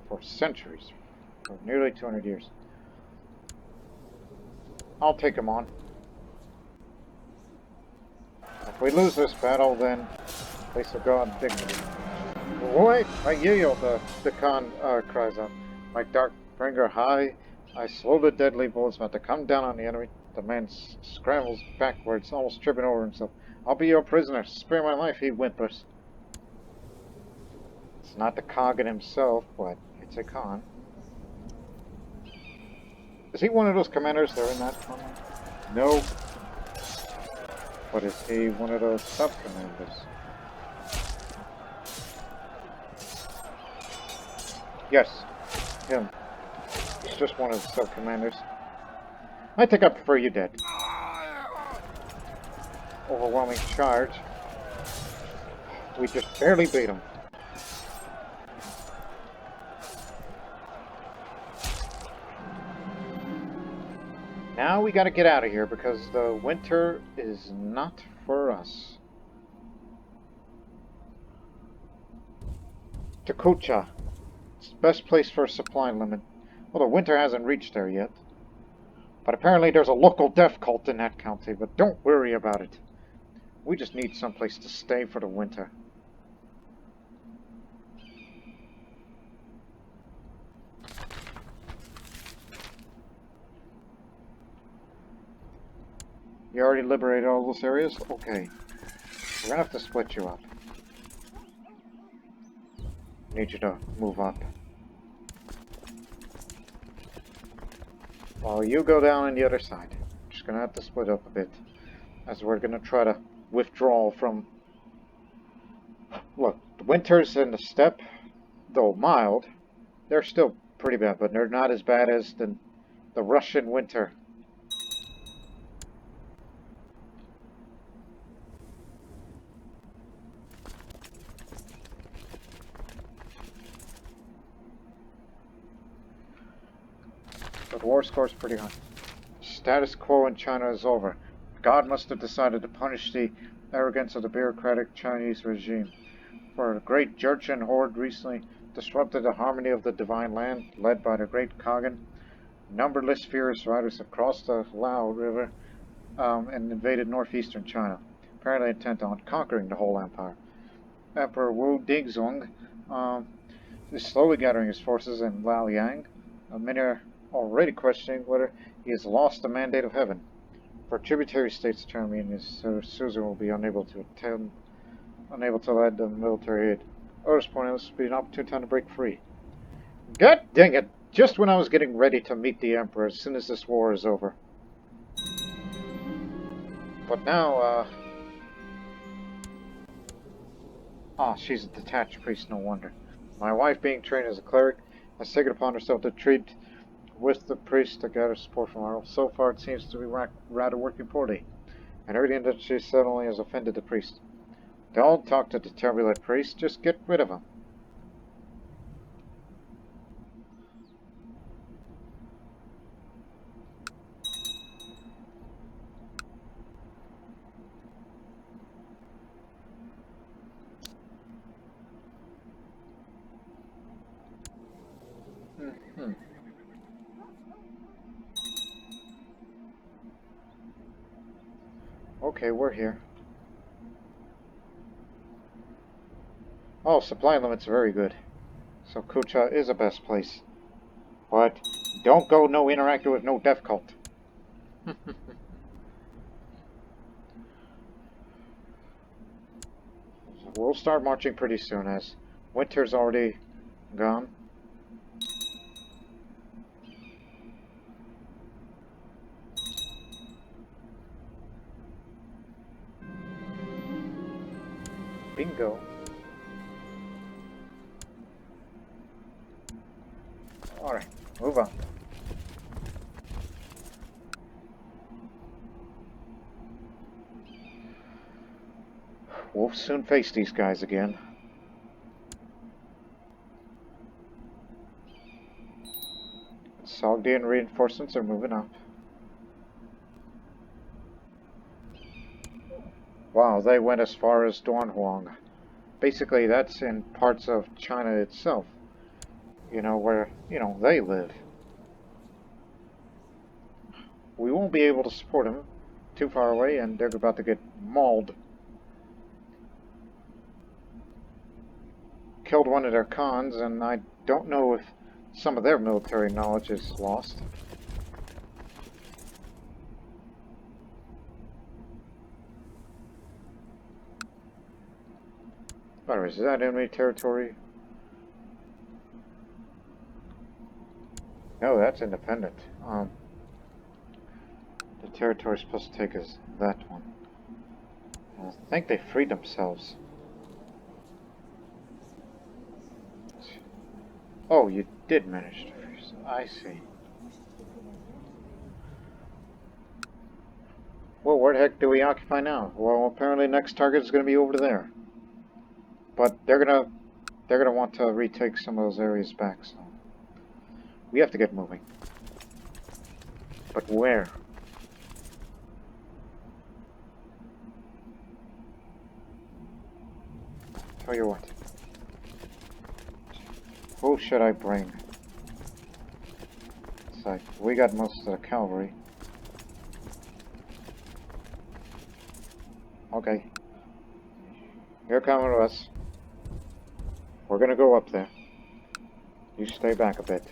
for centuries. For nearly 200 years. I'll take him on. If we lose this battle, then place will go on dignity. Wait, the Khan cries out. My dark finger high, I slow the deadly bullets about to come down on the enemy. The man scrambles backwards, almost tripping over himself. I'll be your prisoner. Spare my life, he whimpers. It's not the Khagan himself, but it's a Khan. Is he one of those commanders that are in that one? No. But is he one of those sub-commanders? Yes, him. He's just one of the sub-commanders. I think I prefer you dead. Overwhelming charge. We just barely beat him. Now we gotta get out of here because the winter is not for us. Takucha. It's the best place for a supply limit. Well, the winter hasn't reached there yet. But apparently there's a local death cult in that county, but don't worry about it. We just need someplace to stay for the winter. You already liberated all those areas? Okay. We're gonna have to split you up. Need you to move up. While you go down on the other side. Just gonna have to split up a bit. As we're gonna try to withdraw from... Look, the winters in the steppe, though mild, They're still pretty bad, but they're not as bad as the Russian winter. But the war score's pretty high. Status quo in China is over. God must have decided to punish the arrogance of the bureaucratic Chinese regime. For a great Jurchen horde recently disrupted the harmony of the divine land, led by the great Kagan. Numberless furious riders have crossed the Lao River and invaded northeastern China, apparently intent on conquering the whole empire. Emperor Wu Dingzong is slowly gathering his forces in Laoyang. Many are already questioning whether he has lost the mandate of heaven. For tributary states to mean Susan will be unable to lead the military aid. Others point out this would be an opportune time to break free. God dang it! Just when I was getting ready to meet the Emperor as soon as this war is over. But now, she's a detached priest, no wonder. My wife, being trained as a cleric, has taken upon herself to treat with the priest to gather support from her. So far, it seems to be rather working poorly, and everything that she said only has offended the priest. Don't talk to the turbulent priest, just get rid of him. Okay, we're here. Oh, supply limit's very good. So Kucha is the best place. But don't go no interacting with no death cult. We'll start marching pretty soon as winter's already gone. Bingo. Alright, move on. We'll soon face these guys again. Sogdian reinforcements are moving up. Wow, they went as far as Dornhuang. Basically, that's in parts of China itself. You know, where, they live. We won't be able to support them too far away, and they're about to get mauled. Killed one of their khans, and I don't know if some of their military knowledge is lost. By the way, is that enemy territory? No, that's independent. The territory supposed to take is that one. I think they freed themselves. Oh, you did manage to freeze. I see. Well, where the heck do we occupy now? Well, apparently next target is going to be over there. But they're gonna want to retake some of those areas back, so we have to get moving. But where? Tell you what. Who should I bring? It's like, we got most of the cavalry. Okay. You're coming with us. We're gonna go up there. You stay back a bit.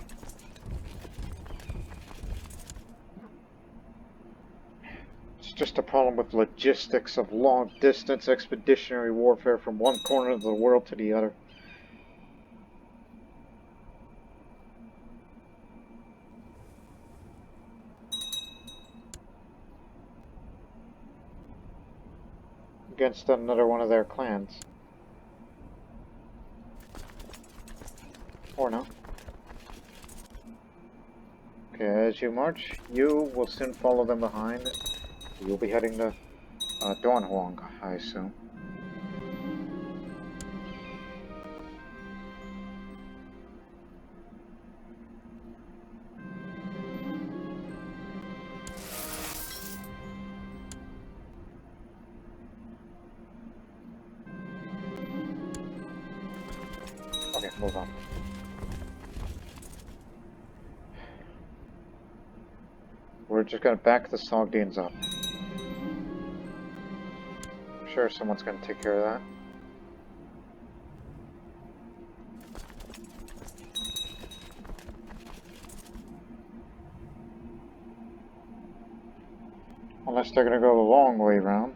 It's just a problem with logistics of long-distance expeditionary warfare from one corner of the world to the other. Against another one of their clans. Or no. CK2 march. You will soon follow them behind. You'll be heading to Donhuang, I assume. Okay, move on. We're just gonna back the Sogdians up. I'm sure someone's gonna take care of that. Unless they're gonna go the long way around.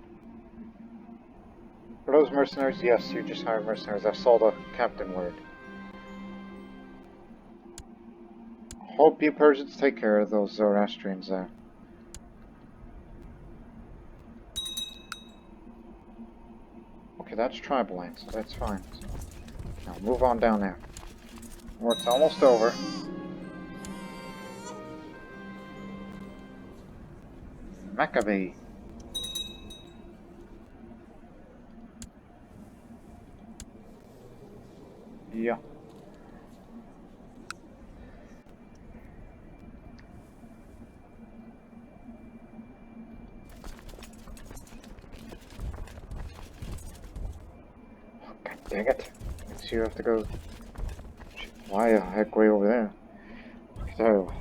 Are those mercenaries? Yes, you just hired mercenaries. I saw the captain word. Hope you Persians take care of those Zoroastrians there. Okay, that's tribal land, so that's fine. Now move on down there. It's almost over. Maccabee. Yeah. God dang it. So you have to go... Why the heck way over there? So...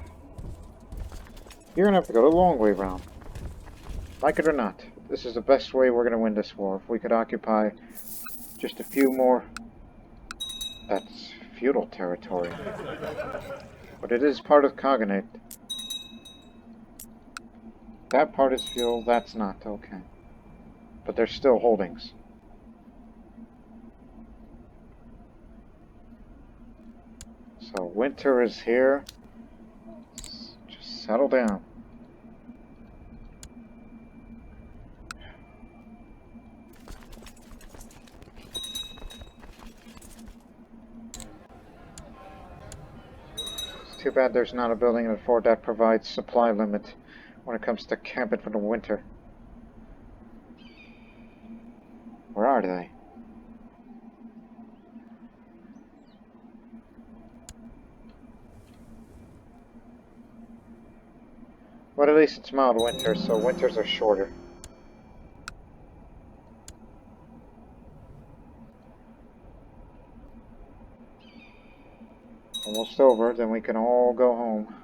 You're gonna have to go the long way round. Like it or not, this is the best way we're gonna win this war. If we could occupy just a few more... That's feudal territory. But it is part of Cognate. That part is feudal, that's not. Okay. But there's still holdings. So winter is here. Just settle down. It's too bad there's not a building in the fort that provides supply limit when it comes to camping for the winter. Where are they? But at least it's mild winter, so winters are shorter. Almost over, then we can all go home.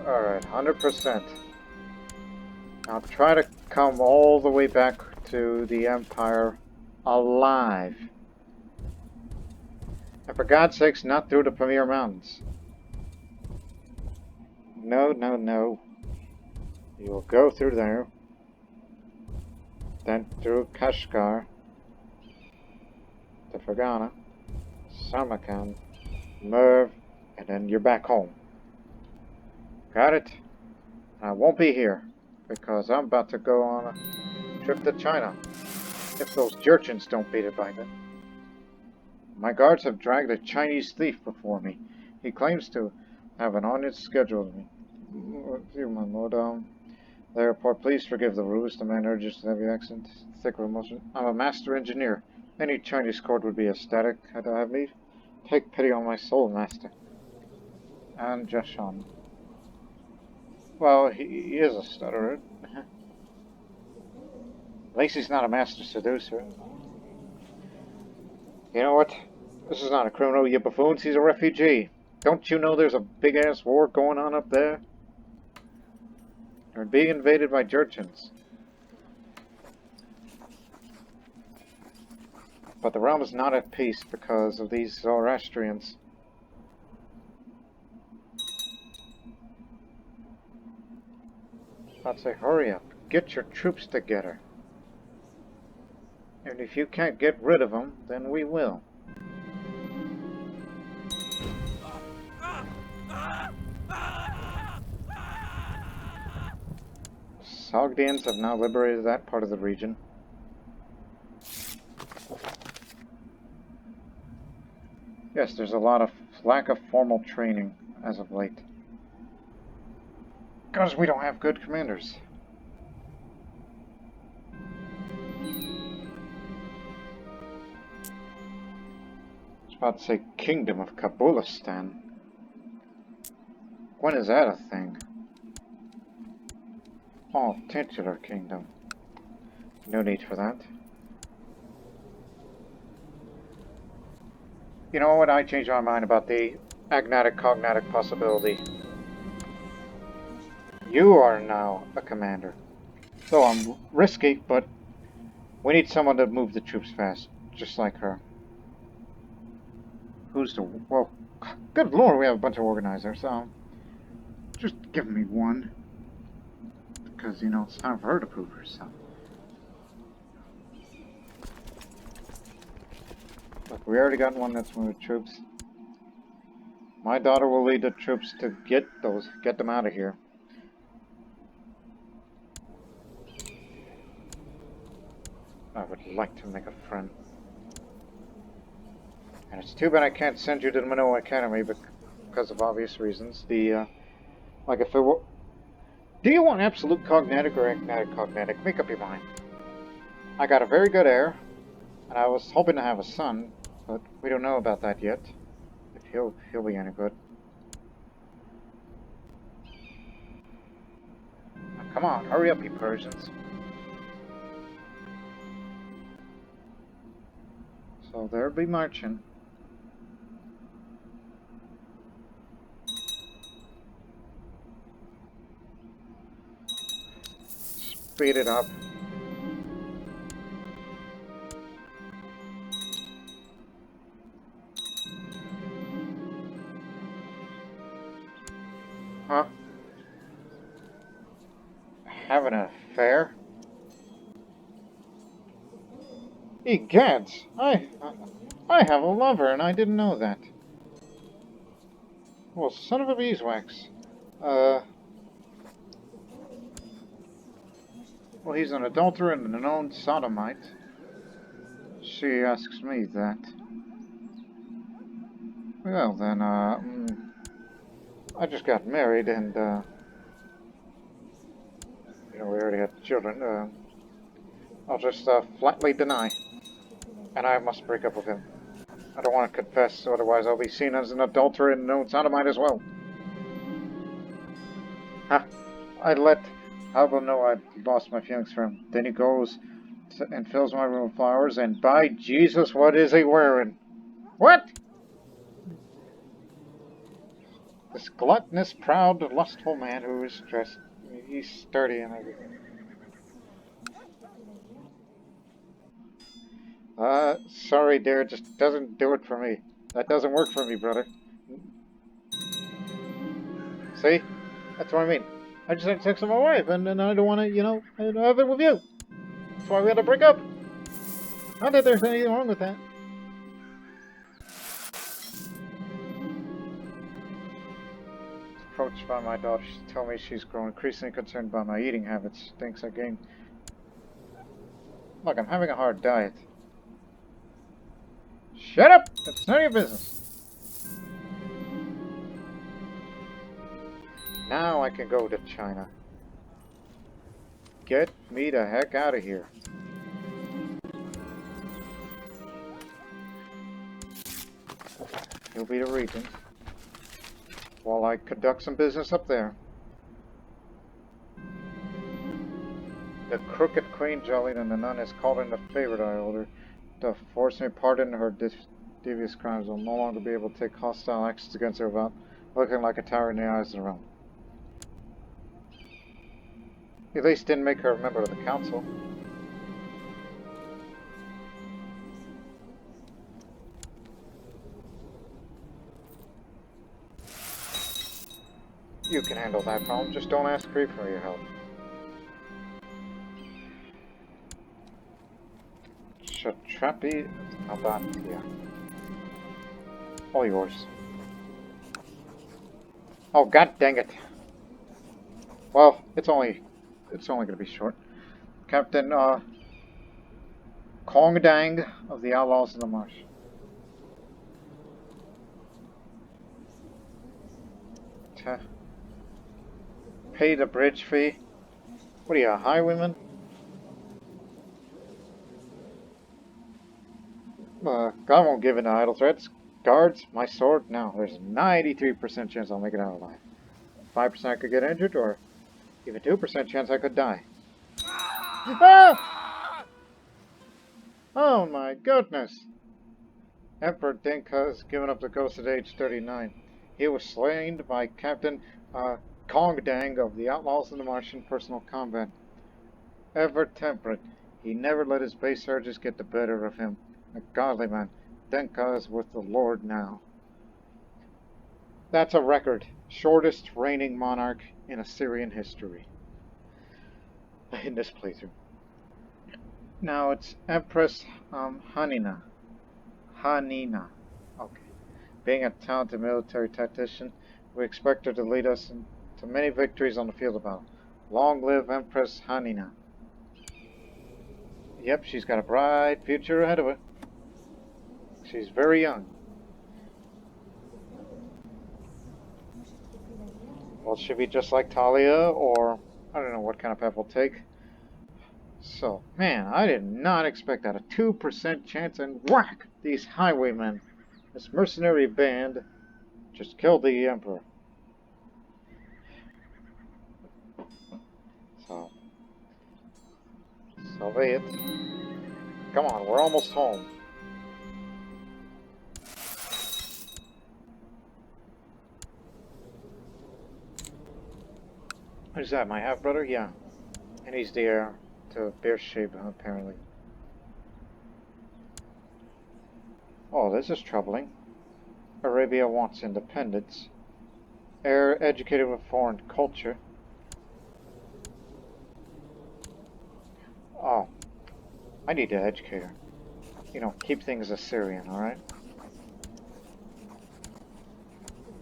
Alright, 100%. Now try to come all the way back to the Empire alive. And for God's sakes, not through the Pamir Mountains. No, no, no. You will go through there. Then through Kashgar. To Fergana. Samarkand. Merv. And then you're back home. Got it? I won't be here. Because I'm about to go on a trip to China. If those Jurchens don't beat it by then. My guards have dragged a Chinese thief before me. He claims to have an honest schedule of me. My lord, therefore, please forgive the ruse. The man urges with heavy accent, thick with emotion. I'm a master engineer. Any Chinese court would be ecstatic had I have need. Take pity on my soul, master. And Jashan. Well, he is a stutterer. At least he's not a master seducer. You know what? This is not a criminal, you buffoons. He's a refugee. Don't you know there's a big-ass war going on up there? They're being invaded by Jurchens. But the realm is not at peace because of these Zoroastrians. I'd say, hurry up. Get your troops together. And if you can't get rid of them, then we will. Sogdians have now liberated that part of the region. Yes, there's a lot of lack of formal training as of late. Because we don't have good commanders. I was about to say Kingdom of Kabulistan. When is that a thing? Oh, titular kingdom. No need for that. You know what? I changed my mind about the agnatic-cognatic possibility. You are now a commander. Though I'm risky, but we need someone to move the troops fast, just like her. Who's the... Well, good lord, we have a bunch of organizers, so... Just give me one. Because, you know, it's time for her to prove herself. Look, we already got one that's moving troops. My daughter will lead the troops to get them out of here. I would like to make a friend. And it's too bad I can't send you to the Minoa Academy because of obvious reasons. Like if it were... Do you want absolute cognatic or agnatic cognatic? Make up your mind. I got a very good heir, and I was hoping to have a son, but we don't know about that yet. If he'll be any good. Now, come on, hurry up, you Persians. So they'll be marching. Speed it up. Huh? Having an affair? Egads! I have a lover, and I didn't know that. Well, son of a beeswax. Well, he's an adulterer and a known sodomite. She asks me that. Well, then, I just got married, and, you know, we already had children. I'll just, flatly deny. And I must break up with him. I don't want to confess, otherwise I'll be seen as an adulterer and a known sodomite as well. Ha! I let Alba know I'd lost my feelings for him. Then he goes and fills my room with flowers, and by Jesus, what is he wearing? What? This gluttonous, proud, lustful man who is dressed... He's sturdy and everything. Sorry, dear, just doesn't do it for me. That doesn't work for me, brother. See? That's what I mean. I just had sex with my wife, and I don't want to, you know, have it with you. That's why we had to break up. Not that there's anything wrong with that. Approached by my daughter, she told me she's grown increasingly concerned by my eating habits. Thinks I gained... Look, I'm having a hard diet. Shut up! That's none of your business. Now I can go to China. Get me the heck out of here. He'll be the regent while I conduct some business up there. The crooked Queen Jolene and the nun has called in the favorite I owed her to force me pardon her devious crimes. I'll no longer be able to take hostile actions against her without looking like a tyrant in the eyes of the realm. He at least didn't make her a member of the council. You can handle that problem, just don't ask me for your help. Shatrapi Abatia. All yours. Oh, god dang it. Well, it's only gonna be short. Captain, Kongdang of the Outlaws in the Marsh. to pay the bridge fee. What are you, a highwayman? I won't give in to idle threats. Guards, my sword. Now, there's a 93% chance I'll make it out alive. 5% I could get injured, or even 2% chance I could die. Ah! Oh my goodness! Emperor Dinka has given up the ghost at age 39. He was slain by Captain Kongdang of the Outlaws in the Martian Personal Combat. Ever temperate, he never let his base urges get the better of him. A godly man, Dinka is with the Lord now. That's a record. Shortest reigning monarch in Assyrian history. In this playthrough. Now it's Empress Hanina. Hanina. Okay. Being a talented military tactician, we expect her to lead us into many victories on the field of battle. Long live Empress Hanina. Yep, she's got a bright future ahead of her. She's very young. Well, she'll be just like Talia, or I don't know what kind of path we'll take. So, man, I did not expect that. A 2% chance, and whack! These highwaymen, this mercenary band, just killed the Emperor. So be it. Come on, we're almost home. What is that, my half-brother? Yeah. And he's the heir to Beersheba, apparently. Oh, this is troubling. Arabia wants independence. Heir educated with foreign culture. Oh. I need to educate her. You know, keep things Assyrian, alright?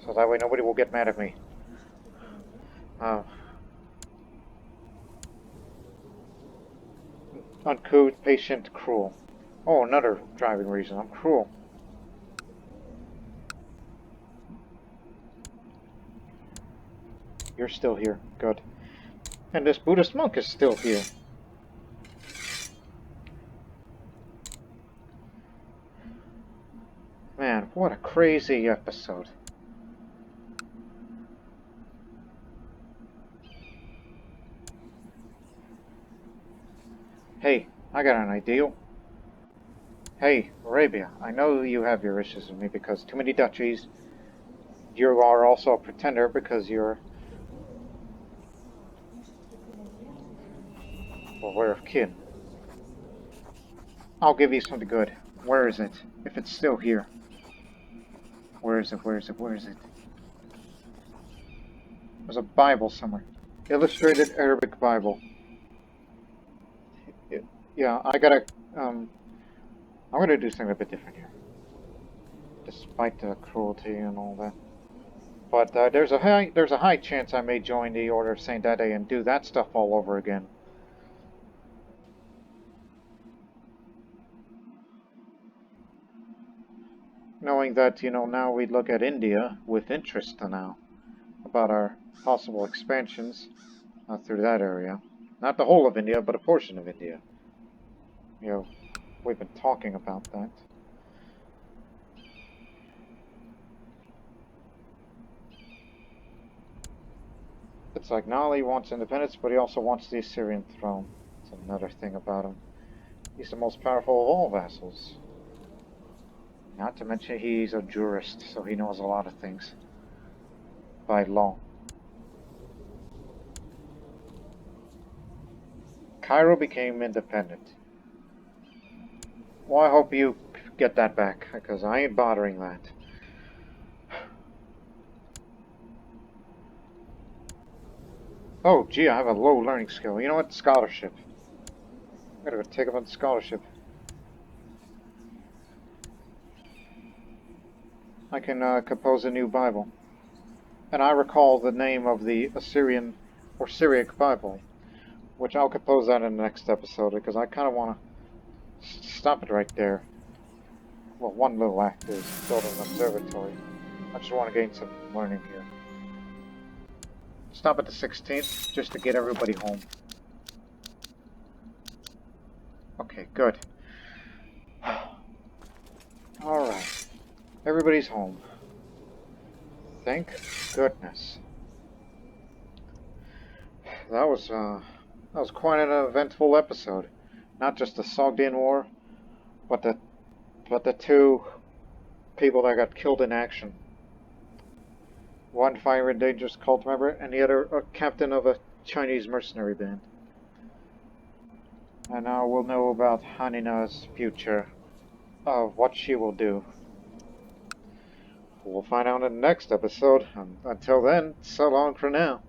So that way nobody will get mad at me. Uncouth, patient, cruel. Oh, another driving reason. I'm cruel. You're still here. Good. And this Buddhist monk is still here. Man, what a crazy episode. Hey, I got an ideal. Hey, Arabia, I know you have your issues with me because too many duchies. You are also a pretender because you're... well, we're of kin. I'll give you something good. Where is it? If it's still here. Where is it? Where is it? Where is it? There's a Bible somewhere. Illustrated Arabic Bible. Yeah, I gotta, I'm gonna do something a bit different here. Despite the cruelty and all that. But there's a high chance I may join the Order of Saint Dede and do that stuff all over again. Knowing that, you know, now we look at India with interest now about our possible expansions through that area. Not the whole of India, but a portion of India. You know, we've been talking about that. It's like Nali wants independence, but he also wants the Assyrian throne. That's another thing about him. He's the most powerful of all vassals. Not to mention he's a jurist, so he knows a lot of things. By law. Cairo became independent. Well, I hope you get that back, because I ain't bothering that. Oh, gee, I have a low learning skill. You know what? Scholarship. I'm gonna go take up on scholarship. I can compose a new Bible. And I recall the name of the Assyrian or Syriac Bible, which I'll compose that in the next episode, because I kind of want to stop it right there. Well, one little act is build an observatory. I just want to gain some learning here. stop at the 16th just to get everybody home. Okay, good. Alright. Everybody's home. Thank goodness. That was quite an eventful episode. Not just the Sogdian War, but the two people that got killed in action. One fire and dangerous cult member, and the other a captain of a Chinese mercenary band. And now we'll know about Hanina's future, of what she will do. We'll find out in the next episode. Until then, so long for now.